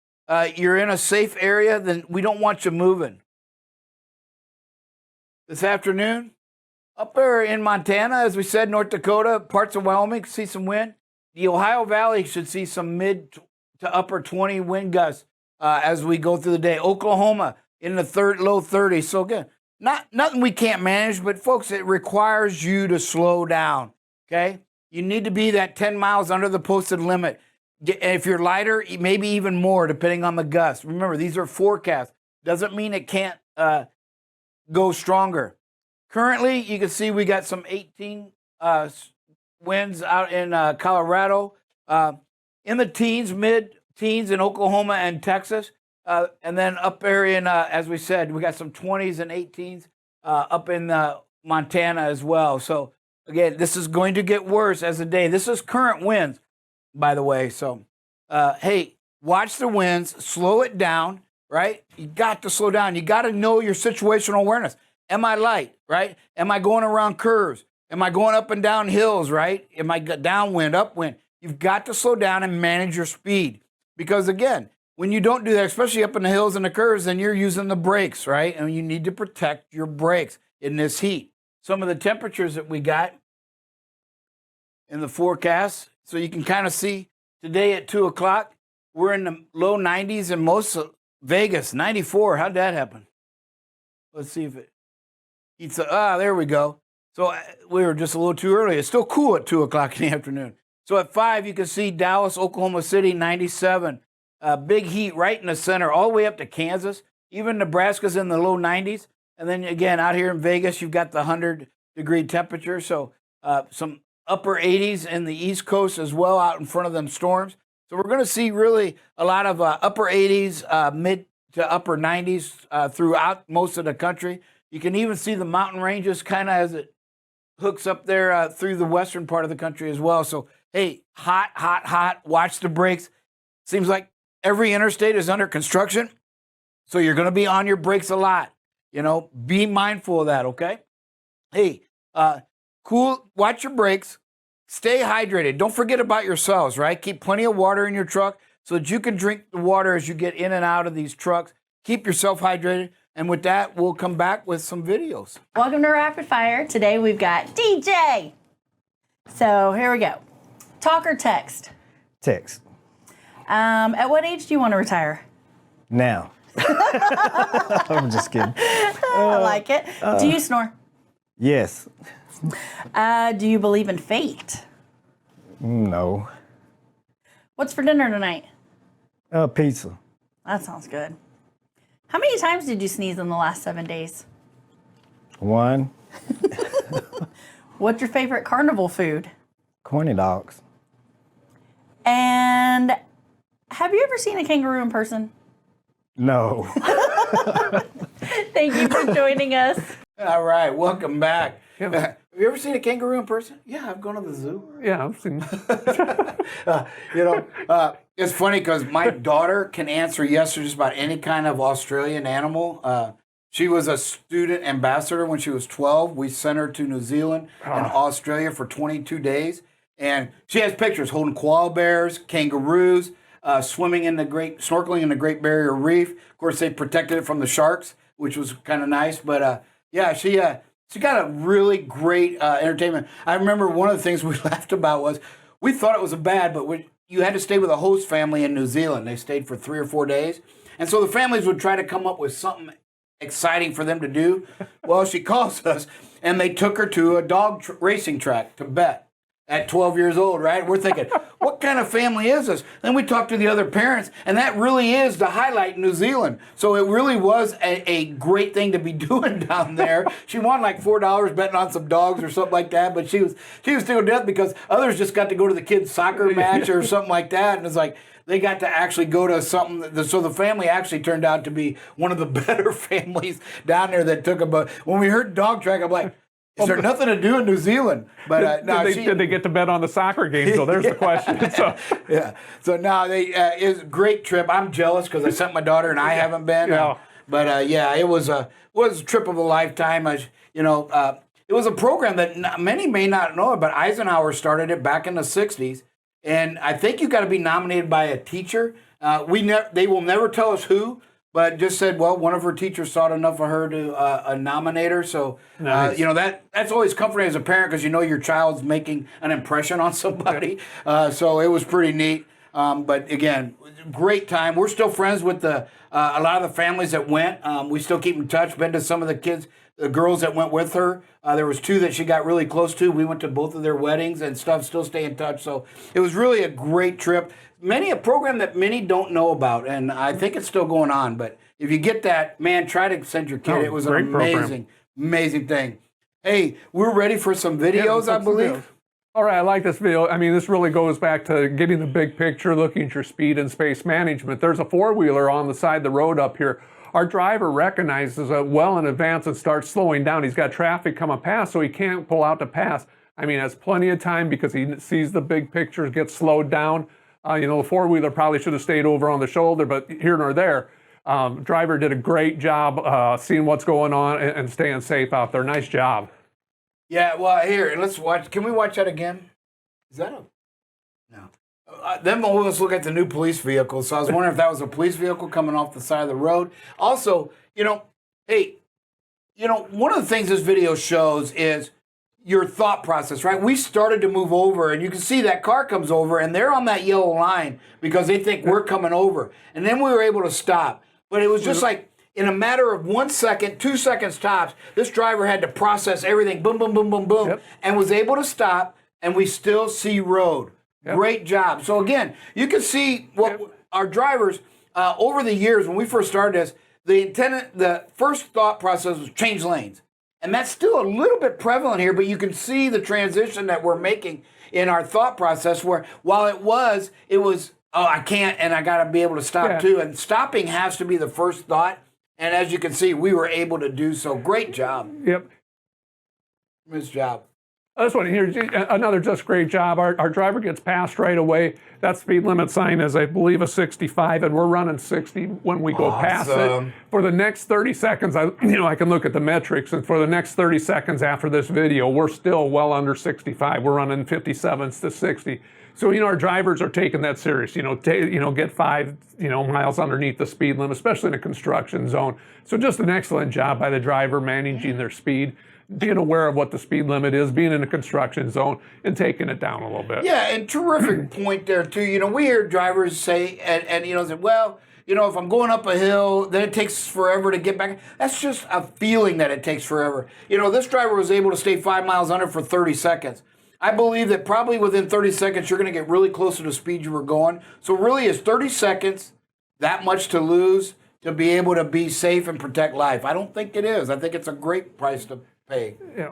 You're in a safe area, then we don't want you moving. This afternoon, up there in Montana, as we said, North Dakota, parts of Wyoming, see some wind. The Ohio Valley should see some mid to upper 20 wind gusts as we go through the day. Oklahoma in the low 30s. So again, nothing we can't manage, but folks, it requires you to slow down, okay? You need to be that 10 miles under the posted limit. If you're lighter, maybe even more, depending on the gusts. Remember, these are forecasts. Doesn't mean it can't go stronger. Currently, you can see we got some 18 winds out in Colorado, in the teens, mid-teens in Oklahoma and Texas, and then up there in, as we said, we got some 20s and 18s up in Montana as well. So again, this is going to get worse as the day. This is current winds, by the way. So, hey, watch the winds, slow it down, right? You got to slow down. You got to know your situational awareness. Am I light, right? Am I going around curves? Am I going up and down hills, right? Am I downwind, upwind? You've got to slow down and manage your speed. Because again, when you don't do that, especially up in the hills and the curves, then you're using the brakes, right? And you need to protect your brakes in this heat. Some of the temperatures that we got in the forecast, so you can kind of see today at 2 o'clock, we're in the low 90s in most of Vegas. 94. How'd that happen? Let's see if it heats up. There we go. So we were just a little too early. It's still cool at 2 o'clock in the afternoon. So at 5, you can see Dallas, Oklahoma City, 97. Big heat right in the center, all the way up to Kansas. Even Nebraska's in the low 90s. And then again, out here in Vegas, you've got the 100-degree temperature. So some upper 80s in the East Coast as well, out in front of them storms. So we're going to see really a lot of upper 80s, mid to upper 90s throughout most of the country. You can even see the mountain ranges kind of as it hooks up there through the western part of the country as well. So, hey, hot, hot, hot. Watch the brakes. Seems like every interstate is under construction. So you're going to be on your brakes a lot. You know, be mindful of that, okay? Hey, cool. Watch your brakes. Stay hydrated. Don't forget about yourselves, right? Keep plenty of water in your truck so that you can drink the water as you get in and out of these trucks. Keep yourself hydrated. And with that, we'll come back with some videos. Welcome to Rapid Fire. Today we've got DJ. So here we go. Talk or text? Text. At what age do you want to retire? Now. I'm just kidding. I like it. Do you snore? Yes. Do you believe in fate? No. What's for dinner tonight? Pizza. That sounds good. How many times did you sneeze in the last 7 days? 1. What's your favorite carnival food? Corny dogs. And have you ever seen a kangaroo in person? No. Thank you for joining us. All right, welcome back. Have you ever seen a kangaroo in person? Yeah, I've gone to the zoo. Yeah, I've seen. It's funny because my daughter can answer yes to just about any kind of Australian animal. She was a student ambassador when she was 12. We sent her to New Zealand and Australia for 22 days. And she has pictures holding koala bears, kangaroos, snorkeling in the Great Barrier Reef. Of course, they protected it from the sharks, which was kind of nice. But she got a really great entertainment. I remember one of the things we laughed about was we thought it was but you had to stay with a host family in New Zealand. They stayed for 3 or 4 days. And so the families would try to come up with something exciting for them to do. Well, she calls us, and they took her to a dog racing track to bet at 12 years old, right? We're thinking, what kind of family is this? Then we talked to the other parents, and that really is the highlight in New Zealand. So it really was a great thing to be doing down there. She won like $4 betting on some dogs or something like that, but she was still dead because others just got to go to the kids' soccer match or something like that, and it's like they got to actually go to something. So the family actually turned out to be one of the better families down there that took a. When we heard dog track, I'm like, is there nothing to do in New Zealand? But did they get to bet on the soccer game? So there's the question. So. Yeah. So now it's a great trip. I'm jealous because I sent my daughter and I haven't been. Yeah. It was a trip of a lifetime. It was a program that many may not know, but Eisenhower started it back in the 60s. And I think you got to be nominated by a teacher. They will never tell us who, but just said, well, one of her teachers thought enough of her to nominate her. So, nice. That's always comforting as a parent because you know your child's making an impression on somebody. So it was pretty neat. But again, great time. We're still friends with a lot of the families that went. We still keep in touch. Been to some of the girls that went with her. There was 2 that she got really close to. We went to both of their weddings and stuff, still stay in touch. So it was really a great trip. A program that many don't know about, and I think it's still going on. But if you get that, man, try to send your kid. It was an amazing thing. Hey, we're ready for some videos, I believe. All right, I like this video. I mean, this really goes back to getting the big picture, looking at your speed and space management. There's a 4-wheeler on the side of the road up here. Our driver recognizes it well in advance and starts slowing down. He's got traffic coming past, so he can't pull out to pass. I mean, has plenty of time because he sees the big picture, gets slowed down. The 4-wheeler probably should have stayed over on the shoulder, but here nor there. Driver did a great job seeing what's going on and staying safe out there. Nice job. Yeah, well, here, let's watch. Can we watch that again? Is that no. Then let's look at the new police vehicle. So I was wondering if that was a police vehicle coming off the side of the road. Also, one of the things this video shows is your thought process, right? We started to move over, and you can see that car comes over, and they're on that yellow line because they think we're coming over. And then we were able to stop. But it was just like in a matter of 1 second, 2 seconds tops, this driver had to process everything, boom, boom, boom, boom, boom, and was able to stop, and we still see road. Great job. So again, you can see what our drivers, over the years when we first started this, the first thought process was change lanes. And that's still a little bit prevalent here, but you can see the transition that we're making in our thought process where while it was, oh, I can't, and I got to be able to stop too. And stopping has to be the first thought. And as you can see, we were able to do so. Great job. Yep. Nice job. This one here, another just great job. Our driver gets passed right away. That speed limit sign is, I believe, a 65, and we're running 60 when we go past it. For the next 30 seconds, I can look at the metrics, and for the next 30 seconds after this video, we're still well under 65. We're running 57s to 60. So, our drivers are taking that serious, get 5, miles underneath the speed limit, especially in a construction zone. So just an excellent job by the driver managing their speed, being aware of what the speed limit is, being in a construction zone, and taking it down a little bit. Yeah, and terrific point there, too. We hear drivers say, say, well, if I'm going up a hill, then it takes forever to get back. That's just a feeling that it takes forever. This driver was able to stay 5 miles under for 30 seconds. I believe that probably within 30 seconds, you're going to get really close to the speed you were going. So really, is 30 seconds that much to lose to be able to be safe and protect life? I don't think it is. I think it's a great price to pay. Yeah.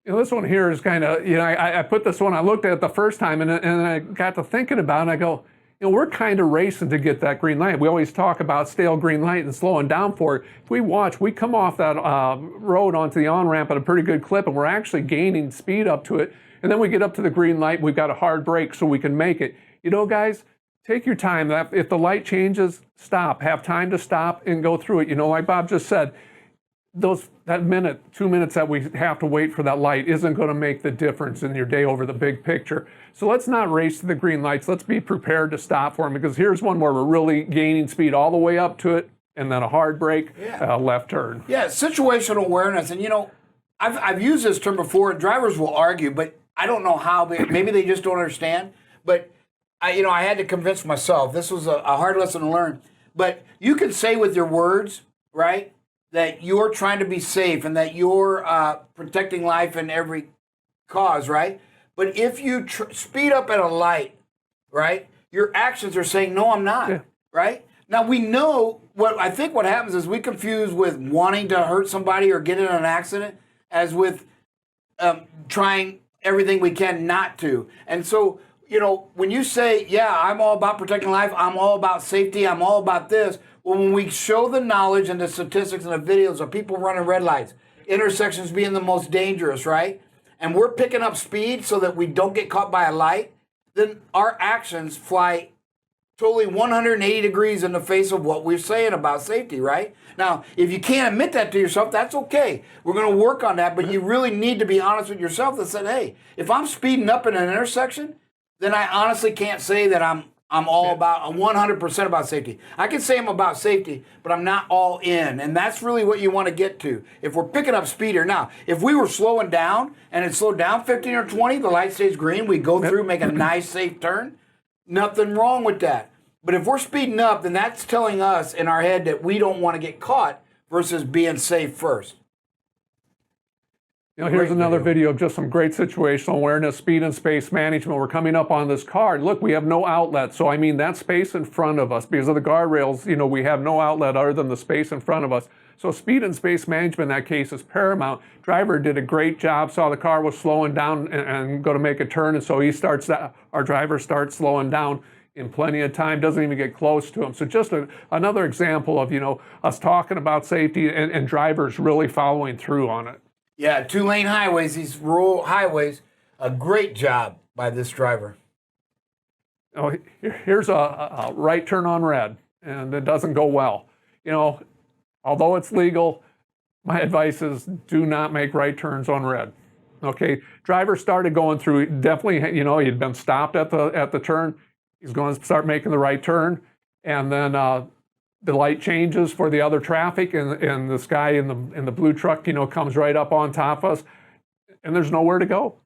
This one here is kind of, I put this one, I looked at it the first time, and I got to thinking about it, and I go, we're kind of racing to get that green light. We always talk about stale green light and slowing down for it. If we come off that road onto the on-ramp at a pretty good clip, and we're actually gaining speed up to it, and then we get up to the green light, we've got a hard brake so we can make it. Guys, take your time. If the light changes, stop. Have time to stop and go through it. Like Bob just said, that minute, 2 minutes that we have to wait for that light isn't going to make the difference in your day over the big picture. So let's not race to the green lights. Let's be prepared to stop for them, because here's one where we're really gaining speed all the way up to it, and then a hard brake, left turn. Yeah, situational awareness. And, I've used this term before, and drivers will argue, but I don't know how. Maybe they just don't understand. But, I had to convince myself. This was a hard lesson to learn. But you can say with your words, right, that you're trying to be safe and that you're protecting life in every cause, right? But if you speed up at a light, right, your actions are saying, no, I'm not, right? Now, we know what happens is we confuse with wanting to hurt somebody or get in an accident as with trying everything we can not to. And so, when you say, I'm all about protecting life, I'm all about safety, I'm all about this, well, when we show the knowledge and the statistics and the videos of people running red lights, intersections being the most dangerous, right? And we're picking up speed so that we don't get caught by a light, then our actions fly totally 180 degrees in the face of what we're saying about safety, right? Now, if you can't admit that to yourself, that's okay. We're going to work on that, but you really need to be honest with yourself and say, hey, if I'm speeding up in an intersection, then I honestly can't say that I'm all about 100% about safety. I can say I'm about safety, but I'm not all in. And that's really what you want to get to. If we're picking up speed or now, if we were slowing down and it slowed down 15 or 20, the light stays green, we go through, make a nice safe turn, nothing wrong with that. But if we're speeding up, then that's telling us in our head that we don't want to get caught versus being safe first. Here's another video of just some great situational awareness, speed and space management. We're coming up on this car. Look, we have no outlet. So, that space in front of us, because of the guardrails, we have no outlet other than the space in front of us. So speed and space management in that case is paramount. Driver did a great job, saw the car was slowing down and going to make a turn. And so our driver starts slowing down in plenty of time, doesn't even get close to him. So just another example of, us talking about safety and drivers really following through on it. Yeah, 2-lane highways, these rural highways, a great job by this driver. Here's a right turn on red, and it doesn't go well. Although it's legal, my advice is do not make right turns on red. Okay, driver started going through, definitely, he'd been stopped at the turn. He's going to start making the right turn, and then the light changes for the other traffic, and this guy in the blue truck, comes right up on top of us. and there's nowhere to go.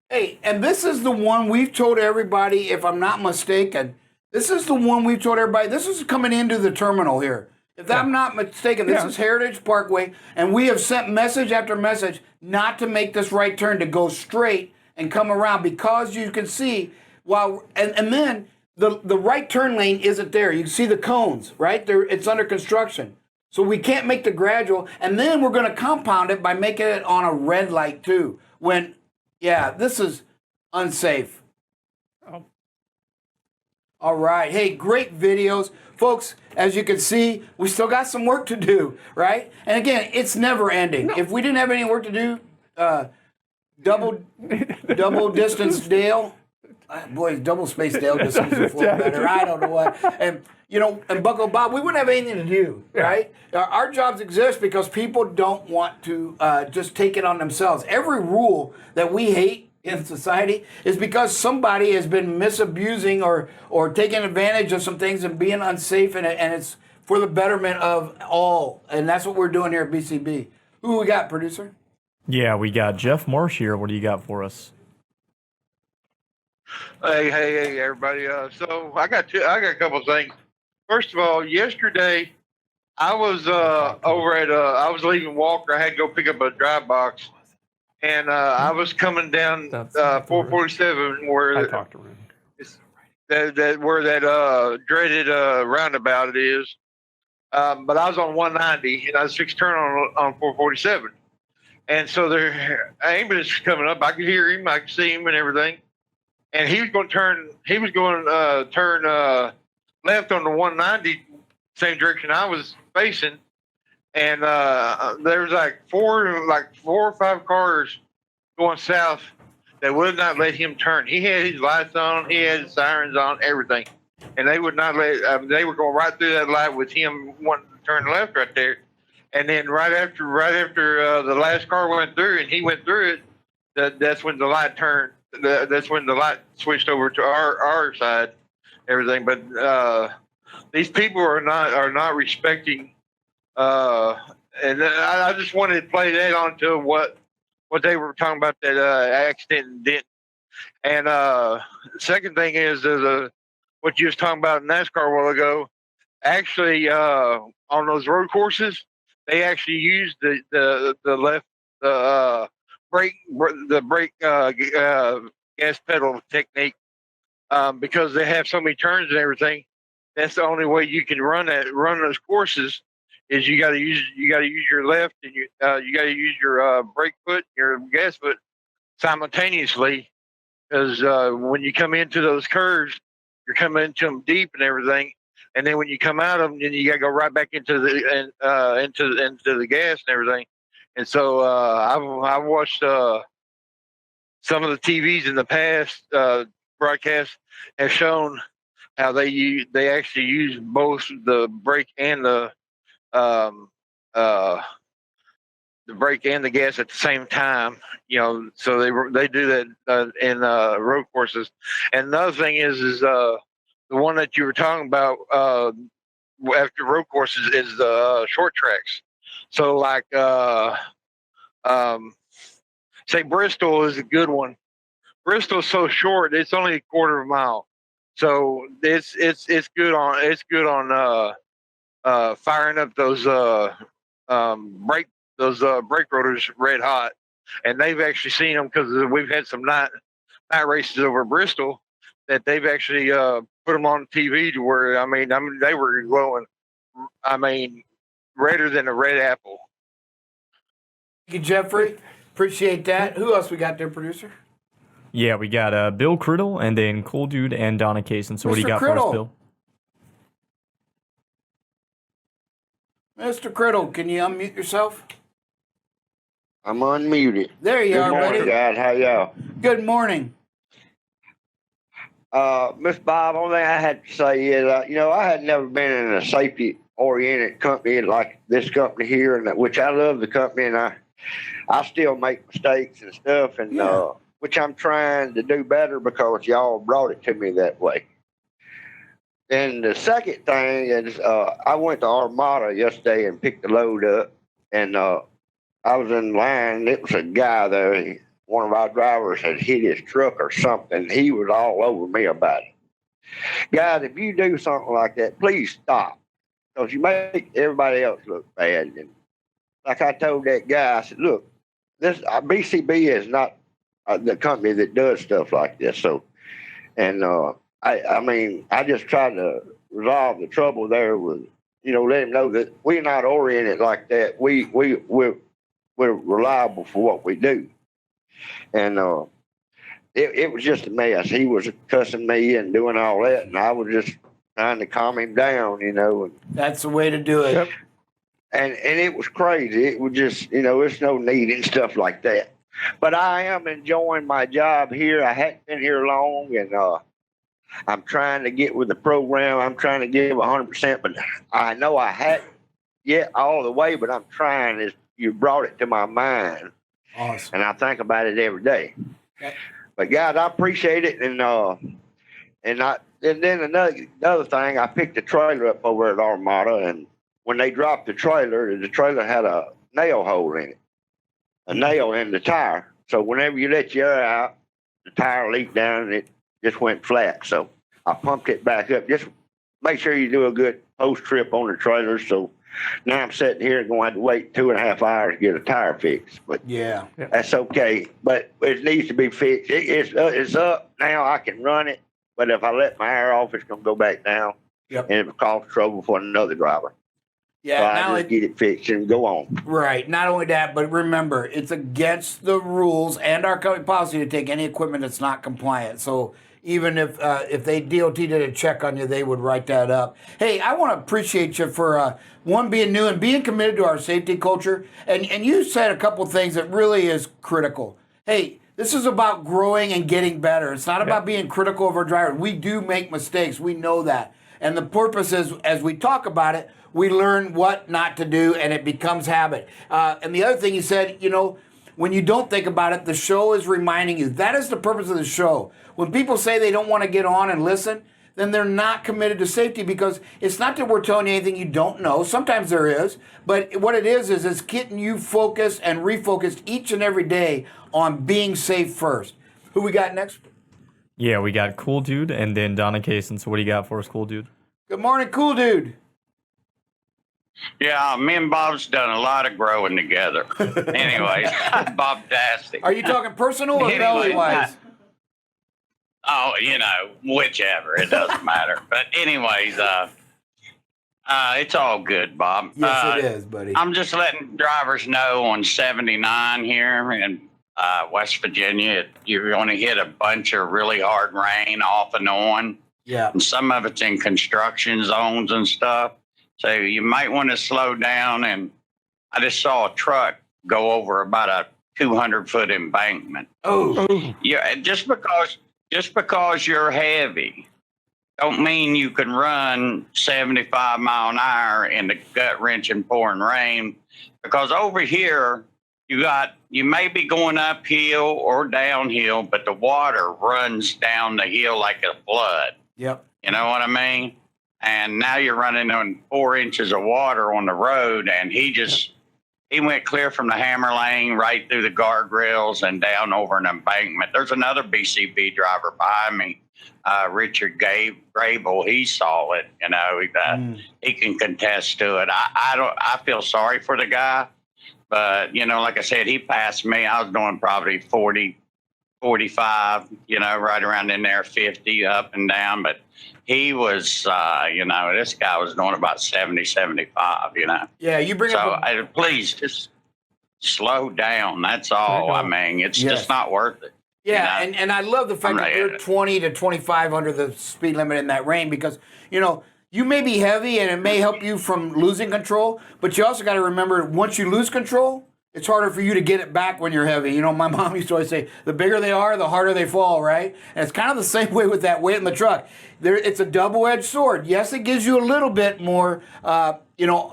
Hey, and this is the one we've told everybody, if I'm not mistaken, this is the one we've told everybody, this is coming into the terminal here. If I'm not mistaken, this is Heritage Parkway, and we have sent message after message not to make this right turn, to go straight and come around, because you can see, and then the right turn lane isn't there. You can see the cones, right? It's under construction. So we can't make the gradual, and then we're going to compound it by making it on a red light too. This is unsafe. All right. Hey, great videos. Folks, as you can see, we still got some work to do, right? And again, it's never ending. No. If we didn't have any work to do, double distance Dale, boy, double space Dale just seems to flow better. I don't know what. And, and Bucko Bob, we wouldn't have anything to do, right? Our jobs exist because people don't want to just take it on themselves. Every rule that we hate in society is because somebody has been misusing or taking advantage of some things and being unsafe, and it's for the betterment of all. And that's what we're doing here at BCB. Who we got, producer? Yeah, we got Jeff Marsh here. What do you got for us? Hey, everybody. So I got a couple of things. First of all, yesterday I was over at I was leaving Walker. I had to go pick up a drive box, and I was coming down 447 where I talked to him. where that dreaded roundabout is. But I was on 190 and I was fixed to turn on 447, and so there ambulance was coming up. I could hear him, I could see him, and everything. And he was going to turn. He was going to turn left on the 190, same direction I was facing. And there was like four or five cars going south that would not let him turn. He had his lights on, he had his sirens on, everything, and they would not let. They were going right through that light with him wanting to turn left right there. And then right after the last car went through and he went through it, that's when the light turned. That's when the light switched over to our side, everything. But these people are not respecting. And I just wanted to play that onto what they were talking about, that accident and dent. And second thing is what you was talking about in NASCAR a while ago. Actually, on those road courses, they actually use the left brake gas pedal technique because they have so many turns and everything. That's the only way you can run those courses. Is you got to use your left and you got to use your brake foot, your gas foot simultaneously, because when you come into those curves, you're coming into them deep and everything, and then when you come out of them, then you got to go right back into the gas and everything. And so I've watched some of the TVs in the past broadcasts have shown how they actually use both the brake and the brake and the gas at the same time, so they do that in road courses. And another thing is the one that you were talking about after road courses is the short tracks. So like say Bristol is a good one. Bristol's so short, it's only a quarter of a mile. So it's good on firing up those brake rotors red hot. And they've actually seen them because we've had some night races over Bristol that they've actually put them on TV to where I mean they were glowing. I mean, redder than a red apple. Thank you, Jeffrey. Appreciate that. Who else we got there, producer? Yeah, we got Bill Criddle and then Cool Dude and Donna Kaysen. So what do you got Criddle. for us, Bill? Mr. Criddle, can you unmute yourself? I'm unmuted. There you are, buddy. Good morning, guys. How y'all? Good morning. Miss Bob, only thing I had to say is, I had never been in a safety-oriented company like this company here, and which I love the company, and I still make mistakes and stuff, and which I'm trying to do better because y'all brought it to me that way. And the second thing is, I went to Armada yesterday and picked the load up, and I was in line. It was a guy there. one of our drivers had hit his truck or something. He was all over me about it. Guys, if you do something like that, please stop, because you make everybody else look bad. And like I told that guy, I said, look, this BCB is not the company that does stuff like this. So, and I mean, I just tried to resolve the trouble there with, let him know that we're not oriented like that. We're reliable for what we do. And it was just a mess. He was cussing me and doing all that, and I was just trying to calm him down, And That's the way to do it. Yep. and it was crazy. It was just, there's no need in stuff like that. But I am enjoying my job here. I hadn't been here long, and I'm trying to get with the program. I'm trying to give 100%, but I know I hadn't yet all the way, but I'm trying. You brought it to my mind. Awesome. And I think about it every day. Okay. But guys, I appreciate it. And then another thing, I picked the trailer up over at Armada, and when they dropped the trailer had a nail hole in it, a nail in the tire. So whenever you let your air out, the tire leaked down and it just went flat. So I pumped it back up. Just make sure you do a good post trip on the trailer. So now I'm sitting here and going to have to wait 2.5 hours to get a tire fixed. But Yeah. that's okay. But it needs to be fixed. It's up now. I can run it. But if I let my air off, it's going to go back down. Yep. And it will cause trouble for another driver. Yeah. So Now I just get it fixed and go on. Right. Not only that, but remember, it's against the rules and our company policy to take any equipment that's not compliant. So even if they DOT did a check on you, they would write that up. Hey, I want to appreciate you for one, being new and being committed to our safety culture. And you said a couple things that really is critical. Hey, this is about growing and getting better. It's not about being critical of our driver. We do make mistakes. We know that. And the purpose is, as we talk about it, we learn what not to do, and it becomes habit. And the other thing you said, when you don't think about it, the show is reminding you. That is the purpose of the show. When people say they don't want to get on and listen, then they're not committed to safety, because it's not that we're telling you anything you don't know. Sometimes there is. But what it is it's getting you focused and refocused each and every day on being safe first. Who we got next? Yeah, we got Cool Dude and then Donna Kaysen. So what do you got for us, Cool Dude? Good morning, Cool Dude. Yeah, me and Bob's done a lot of growing together. Anyways, Bob Dasty. Are you talking personal or belly-wise? Oh, whichever. It doesn't matter. But anyways, it's all good, Bob. Yes, it is, buddy. I'm just letting drivers know on 79 here in West Virginia, you're going to hit a bunch of really hard rain off and on. Yeah. And some of it's in construction zones and stuff. So you might want to slow down. And I just saw a truck go over about a 200-foot embankment. Oh. Yeah, just because you're heavy don't mean you can run 75 mile an hour in the gut-wrenching pouring rain, because over here you may be going uphill or downhill, but the water runs down the hill like a flood. Yep. You know what I mean? And now you're running on 4 inches of water on the road, and he went clear from the hammer lane right through the guardrails and down over an embankment. There's another BCB driver behind me, Richard Grable. He saw it. He can contest to it. I feel sorry for the guy, but like I said, he passed me. I was doing probably 40, 45, right around in there, 50 up and down, but he was, this guy was doing about 70, 75, Yeah, you bring up. Please just slow down. That's all. I mean, it's just not worth it. Yeah, and I love the fact that you're 20 to 25 under the speed limit in that rain, because, you may be heavy and it may help you from losing control, but you also got to remember, once you lose control, it's harder for you to get it back when you're heavy. My mom used to always say, the bigger they are, the harder they fall, right? And it's kind of the same way with that weight in the truck. It's a double-edged sword. Yes, it gives you a little bit more,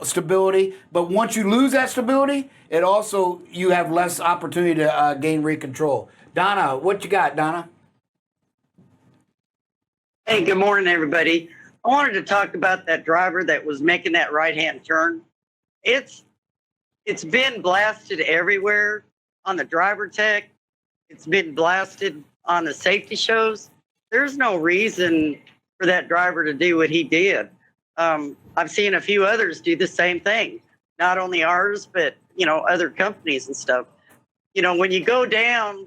stability, but once you lose that stability, it also, you have less opportunity to gain control. Donna, what you got, Donna? Hey, good morning, everybody. I wanted to talk about that driver that was making that right-hand turn. It's been blasted everywhere on the driver tech. it's been blasted on the safety shows. There's no reason for that driver to do what he did. I've seen a few others do the same thing, not only ours, but, other companies and stuff. When you go down,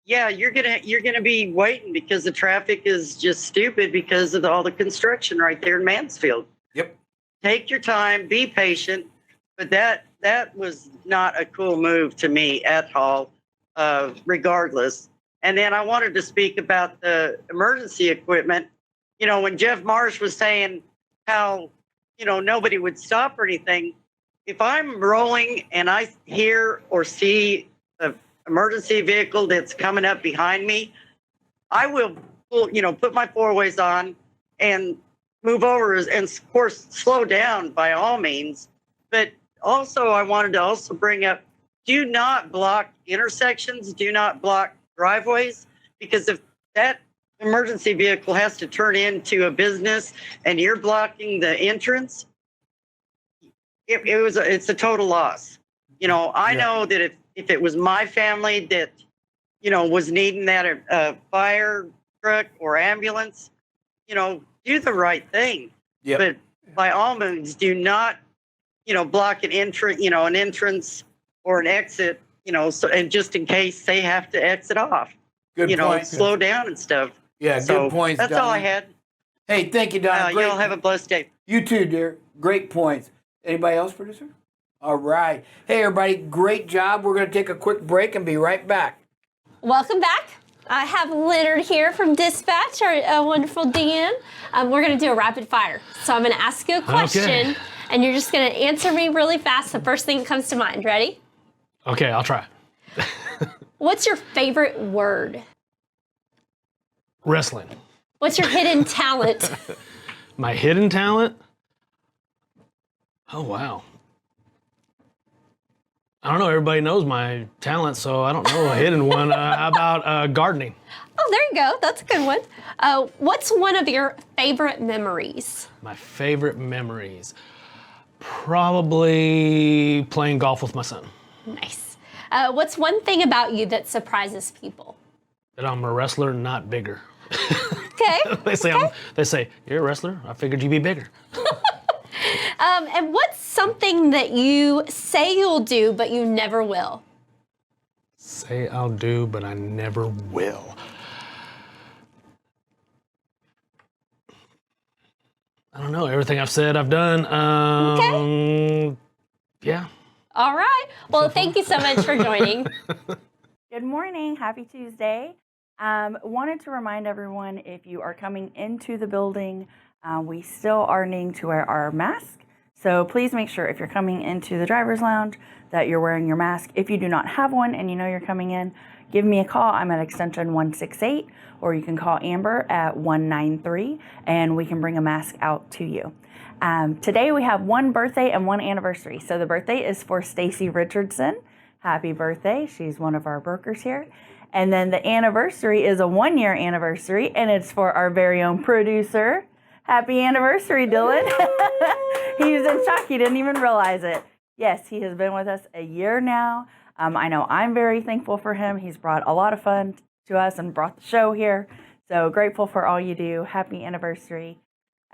yeah, you're gonna be waiting because the traffic is just stupid because of all the construction right there in Mansfield. Yep. Take your time, be patient, but that was not a cool move to me at all, regardless. And then I wanted to speak about the emergency equipment. When Jeff Marsh was saying how, nobody would stop or anything, if I'm rolling and I hear or see an emergency vehicle that's coming up behind me, I will, put my four ways on and move over and, of course, slow down by all means. But also, I wanted to also bring up, do not block intersections, do not block driveways, because if that emergency vehicle has to turn into a business and you're blocking the entrance, it's a total loss. I know that if it was my family that, was needing that fire truck or ambulance, do the right thing. Yep. But by all means, do not, block an entrance or an exit, so, and just in case they have to exit off. Good point. Slow down and stuff. Yeah, So good points, that's all I Donna. had. Hey, thank you, Donna. Y'all have a blessed day. You too, dear. Great points. Anybody else, producer? All right. Hey, everybody. Great job. We're going to take a quick break and be right back. Welcome back. I have Leonard here from Dispatch, our wonderful DM. We're going to do a rapid fire. So I'm going to ask you a question, and you're just going to answer me really fast. The first thing that comes to mind. Ready? Okay, I'll try. What's your favorite word? Wrestling. What's your hidden talent? My hidden talent? Oh, wow. I don't know. Everybody knows my talent, so I don't know a hidden one. How about gardening? Oh, there you go. That's a good one. What's one of your favorite memories? My favorite memories? Probably playing golf with my son. Nice. What's one thing about you that surprises people? That I'm a wrestler, not bigger. Okay. They say, you're a wrestler? I figured you'd be bigger. And what's something that you say you'll do, but you never will? Say I'll do, but I never will. I don't know. Everything I've said, I've done. Okay. Yeah. All right. Well, thank you so much for joining. Good morning. Happy Tuesday. Wanted to remind everyone, if you are coming into the building, we still are needing to wear our mask. So please make sure if you're coming into the driver's lounge that you're wearing your mask. If you do not have one and you know you're coming in, give me a call. I'm at extension 168, or you can call Amber at 193, and we can bring a mask out to you. Today we have one birthday and one anniversary. So the birthday is for Stacy Richardson. Happy birthday. She's one of our brokers here. And then the anniversary is a 1-year anniversary, and it's for our very own producer. Happy anniversary, Dylan. He's in shock. He didn't even realize it. Yes, he has been with us a year now. I know I'm very thankful for him. He's brought a lot of fun to us and brought the show here. So grateful for all you do. Happy anniversary.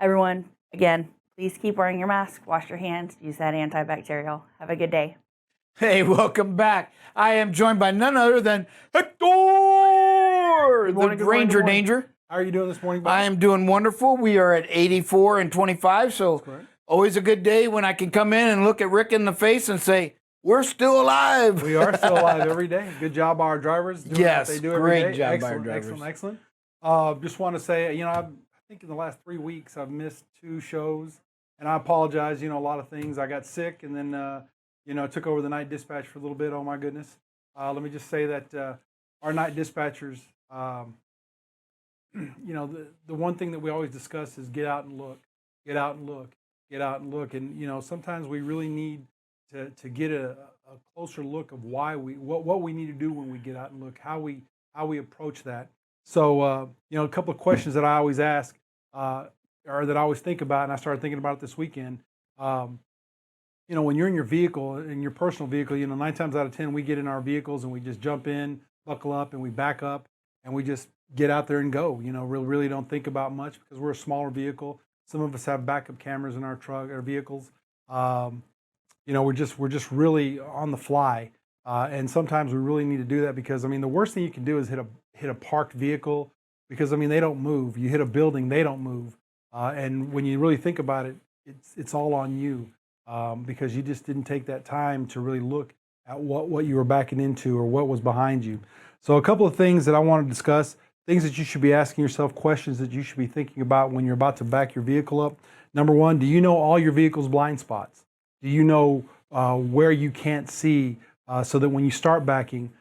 Everyone, again, please keep wearing your mask, wash your hands, use that antibacterial. Have a good day. Hey, welcome back. I am joined by none other than Hector, the Ranger Danger. How are you doing this morning, Bob? I am doing wonderful. We are at 84 and 25, so always a good day when I can come in and look at Rick in the face and say, we're still alive. We are still alive every day. Good job by our drivers doing yes, what they do every day. great job excellent, by our drivers. Excellent. Just want to say, I think in the last 3 weeks I've missed 2 shows, and I apologize. A lot of things. I got sick, and then took over the night dispatch for a little bit. Oh my goodness. Let me just say that our night dispatchers, the one thing that we always discuss is get out and look, get out and look, get out and look. And, sometimes we really need to get a closer look of why what we need to do when we get out and look, how we approach that. So, a couple of questions that I always ask, or that I always think about, and I started thinking about it this weekend. when you're in your vehicle, in your personal vehicle, 9 times out of 10, we get in our vehicles and we just jump in, buckle up, and we back up, and we just get out there and go. Really don't think about much because we're a smaller vehicle. Some of us have backup cameras in our vehicles. We're just really on the fly, and sometimes we really need to do that because the worst thing you can do is hit a parked vehicle because they don't move. You hit a building, they don't move, and when you really think about it, it's all on you because you just didn't take that time to really look at what you were backing into or what was behind you. So a couple of things that I want to discuss, things that you should be asking yourself, questions that you should be thinking about when you're about to back your vehicle up. Number one, do you know all your vehicle's blind spots? Do you know where you can't see so that when you start backing,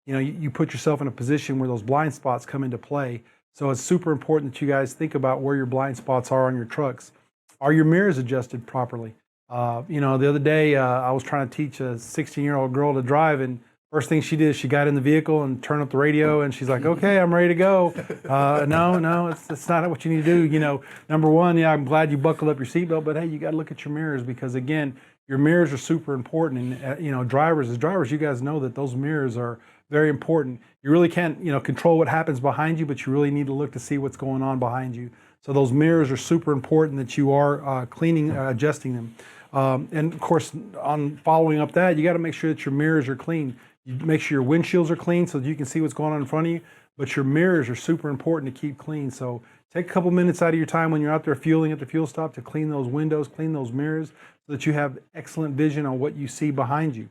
you put yourself in a position where those blind spots come into play. So it's super important that you guys think about where your blind spots are on your trucks. Are your mirrors adjusted properly? The other day I was trying to teach a 16-year-old girl to drive, and first thing she did is she got in the vehicle and turned up the radio, and she's like, "Okay, I'm ready to go." No, it's not what you need to do. Number one, I'm glad you buckled up your seatbelt, but hey, you got to look at your mirrors because again, your mirrors are super important. And drivers, you guys know that those mirrors are very important. You really can't, control what happens behind you, but you really need to look to see what's going on behind you. So those mirrors are super important that you are cleaning, adjusting them. And of course, on following up that, you got to make sure that your mirrors are clean. You make sure your windshields are clean so that you can see what's going on in front of you. But your mirrors are super important to keep clean. So take a couple minutes out of your time when you're out there fueling at the fuel stop to clean those windows, clean those mirrors so that you have excellent vision on what you see behind you.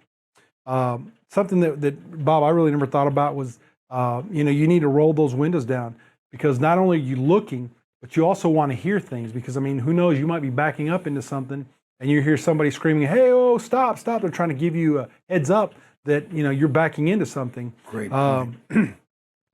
Something that Bob, I really never thought about was, you need to roll those windows down because not only are you looking, but you also want to hear things because, who knows, you might be backing up into something and you hear somebody screaming, "Hey, oh, stop, stop." They're trying to give you a heads up that, you're backing into something. Great.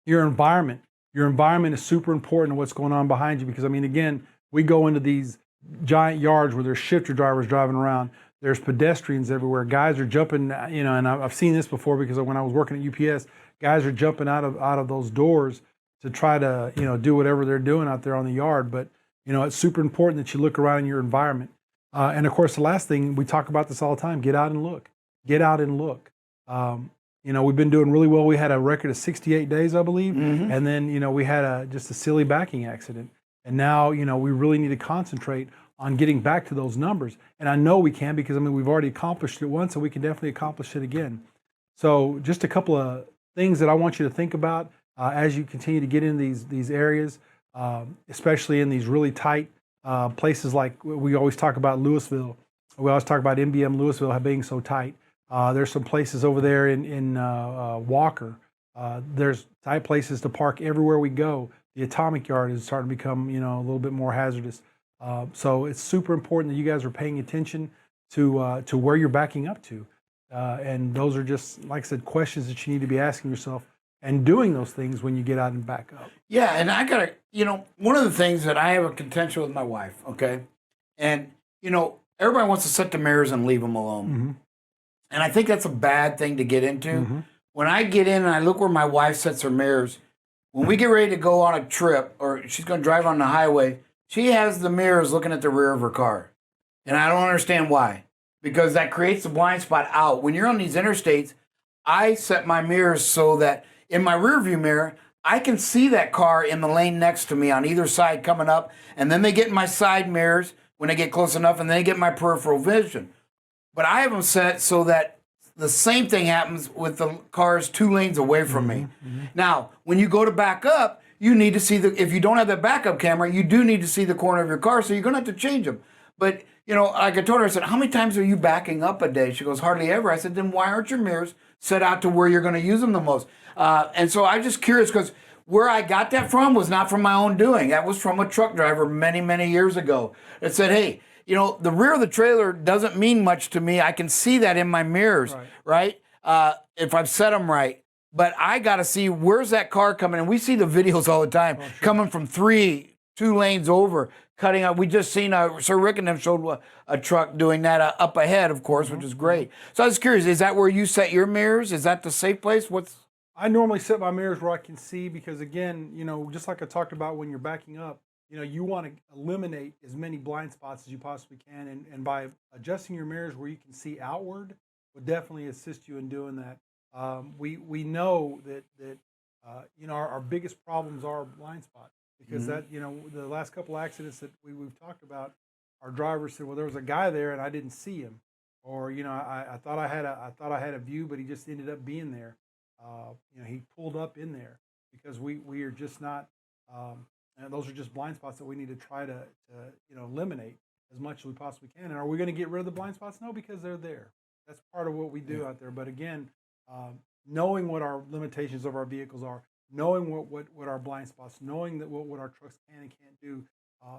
Your environment is super important to what's going on behind you because, again, we go into these giant yards where there's shifter drivers driving around. There's pedestrians everywhere. Guys are jumping, and I've seen this before because when I was working at UPS, guys are jumping out of those doors to try to, do whatever they're doing out there on the yard. But, it's super important that you look around in your environment. And of course, the last thing, we talk about this all the time, get out and look. Get out and look. We've been doing really well. We had a record of 68 days, I believe. Mm-hmm. And then, we had just a silly backing accident. And now, we really need to concentrate on getting back to those numbers. And I know we can because, we've already accomplished it once, so we can definitely accomplish it again. So just a couple of things that I want you to think about as you continue to get in these areas, especially in these really tight places like we always talk about Louisville. We always talk about MBM Louisville being so tight. There's some places over there in Walker. There's tight places to park everywhere we go. The Atomic Yard is starting to become, a little bit more hazardous. So it's super important that you guys are paying attention to where you're backing up to. And those are just, like I said, questions that you need to be asking yourself and doing those things when you get out and back up. Yeah, and I got to, one of the things that I have a contention with my wife, okay? And, everybody wants to set the mirrors and leave them alone. Mm-hmm. And I think that's a bad thing to get into. Mm-hmm. When I get in and I look where my wife sets her mirrors, when we get ready to go on a trip or she's going to drive on the highway, she has the mirrors looking at the rear of her car. And I don't understand why. Because that creates the blind spot out. When you're on these interstates, I set my mirrors so that in my rear view mirror, I can see that car in the lane next to me on either side coming up. And then they get in my side mirrors when they get close enough, and then they get my peripheral vision. But I have them set so that the same thing happens with the cars 2 lanes away from me. Mm-hmm. Now, when you go to back up, you need to see if you don't have that backup camera, you do need to see the corner of your car, so you're going to have to change them. But, like I told her, I said, "How many times are you backing up a day?" She goes, "Hardly ever." I said, "Then why aren't your mirrors set out to where you're going to use them the most?" And so I'm just curious because where I got that from was not from my own doing. That was from a truck driver many, many years ago that said, "Hey, the rear of the trailer doesn't mean much to me. I can see that in my mirrors, right? If I've set them right. But I got to see where's that car coming." And we see the videos all the time, coming from 2 lanes over, cutting out. We just seen Sir Rick and them showed a truck doing that up ahead, of course, which is great. So I was curious, is that where you set your mirrors? Is that the safe place? I normally set my mirrors where I can see because, again, just like I talked about when you're backing up, you want to eliminate as many blind spots as you possibly can, and by adjusting your mirrors where you can see outward would definitely assist you in doing that. We know that our biggest problems are blind spots, because that the last couple accidents that we've talked about, our drivers said, well, there was a guy there and I didn't see him, or I thought I had a view, but he just ended up being there. He pulled up in there, because we are just not. And those are just blind spots that we need to try to eliminate as much as we possibly can. And are we going to get rid of the blind spots? No, because they're there. That's part of what we do out there. But again, knowing what our limitations of our vehicles are, knowing what our blind spots, knowing that what our trucks can and can't do,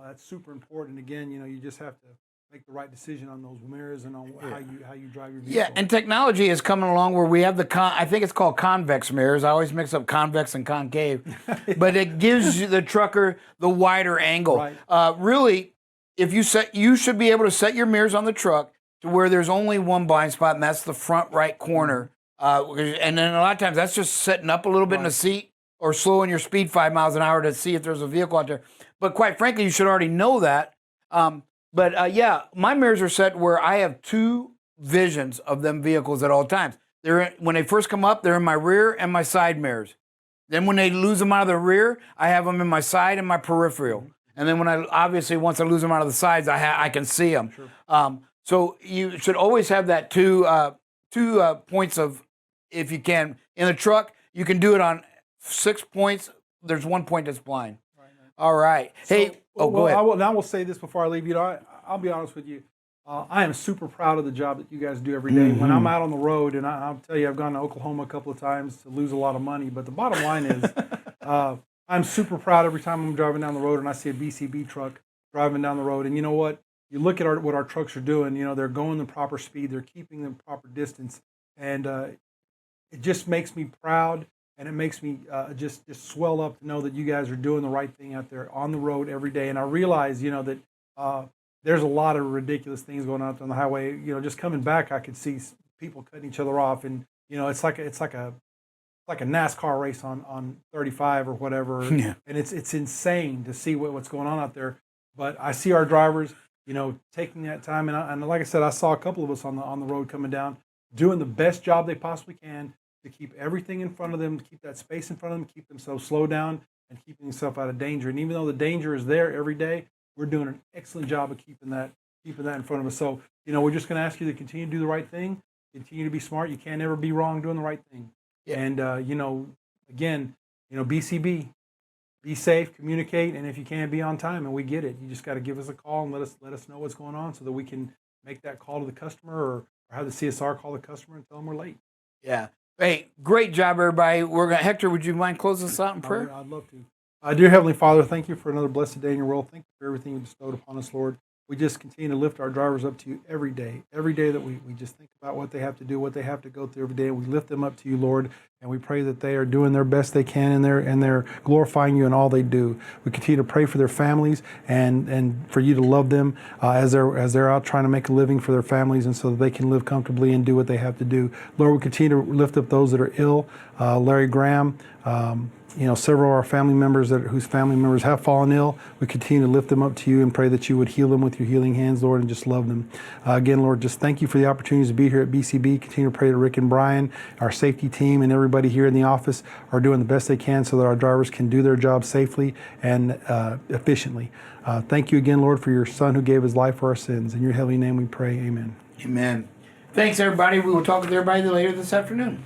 that's super important. Again, you just have to make the right decision on those mirrors and on how you drive your vehicle. Yeah, and technology is coming along where we have I think it's called convex mirrors. I always mix up convex and concave, but it gives you the trucker the wider angle. Right. Really, you should be able to set your mirrors on the truck to where there's only one blind spot, and that's the front right corner. And then a lot of times that's just setting up a little bit in the seat or slowing your speed 5 miles an hour to see if there's a vehicle out there. But quite frankly, you should already know that. But my mirrors are set where I have two visions of them vehicles at all times. When they first come up, they're in my rear and my side mirrors. Then when they lose them out of the rear, I have them in my side and my peripheral. And then once I lose them out of the sides, I can see them. Sure. So you should always have that two points of, if you can. In the truck, you can do it on 6 points. There's 1 point that's blind. All right. Hey, go ahead. I will say this before I leave. I'll be honest with you. I am super proud of the job that you guys do every day. When I'm out on the road, and I'll tell you, I've gone to Oklahoma a couple of times to lose a lot of money. But the bottom line is, I'm super proud every time I'm driving down the road and I see a BCB truck driving down the road. And you know what? You look at what our trucks are doing. They're going the proper speed. They're keeping the proper distance, and it just makes me proud. And it makes me just swell up to know that you guys are doing the right thing out there on the road every day. And I realize, that there's a lot of ridiculous things going on the highway. Just coming back, I could see people cutting each other off, and it's like a NASCAR race on 35 or whatever. Yeah. And it's insane to see what's going on out there. But I see our drivers, taking that time, and like I said, I saw a couple of us on the road coming down, doing the best job they possibly can to keep everything in front of them, to keep that space in front of them, keep themselves slow down, and keeping themselves out of danger. And even though the danger is there every day, we're doing an excellent job of keeping that in front of us. So, we're just going to ask you to continue to do the right thing, continue to be smart. You can't ever be wrong doing the right thing. Yeah. And, again, BCB, be safe, communicate, and if you can't be on time, and we get it, you just got to give us a call and let us know what's going on so that we can make that call to the customer, or have the CSR call the customer and tell them we're late. Yeah. Hey, great job, everybody. Hector, would you mind closing us out in prayer? I'd love to. Dear Heavenly Father, thank you for another blessed day in your world. Thank you for everything you bestowed upon us, Lord. We just continue to lift our drivers up to you every day that we just think about what they have to do, what they have to go through every day. We lift them up to you, Lord, and we pray that they are doing their best they can, and they're glorifying you in all they do. We continue to pray for their families and for you to love them as they're out trying to make a living for their families, and so that they can live comfortably and do what they have to do. Lord, we continue to lift up those that are ill. Larry Graham, several of our family members whose family members have fallen ill. We continue to lift them up to you and pray that you would heal them with your healing hands, Lord, and just love them. Again, Lord, just thank you for the opportunities to be here at BCB. Continue to pray that Rick and Brian, our safety team, and everybody here in the office are doing the best they can so that our drivers can do their job safely and efficiently. Thank you again, Lord, for your Son who gave his life for our sins. In your heavenly name we pray, amen. Amen. Thanks, everybody. We will talk with everybody later this afternoon.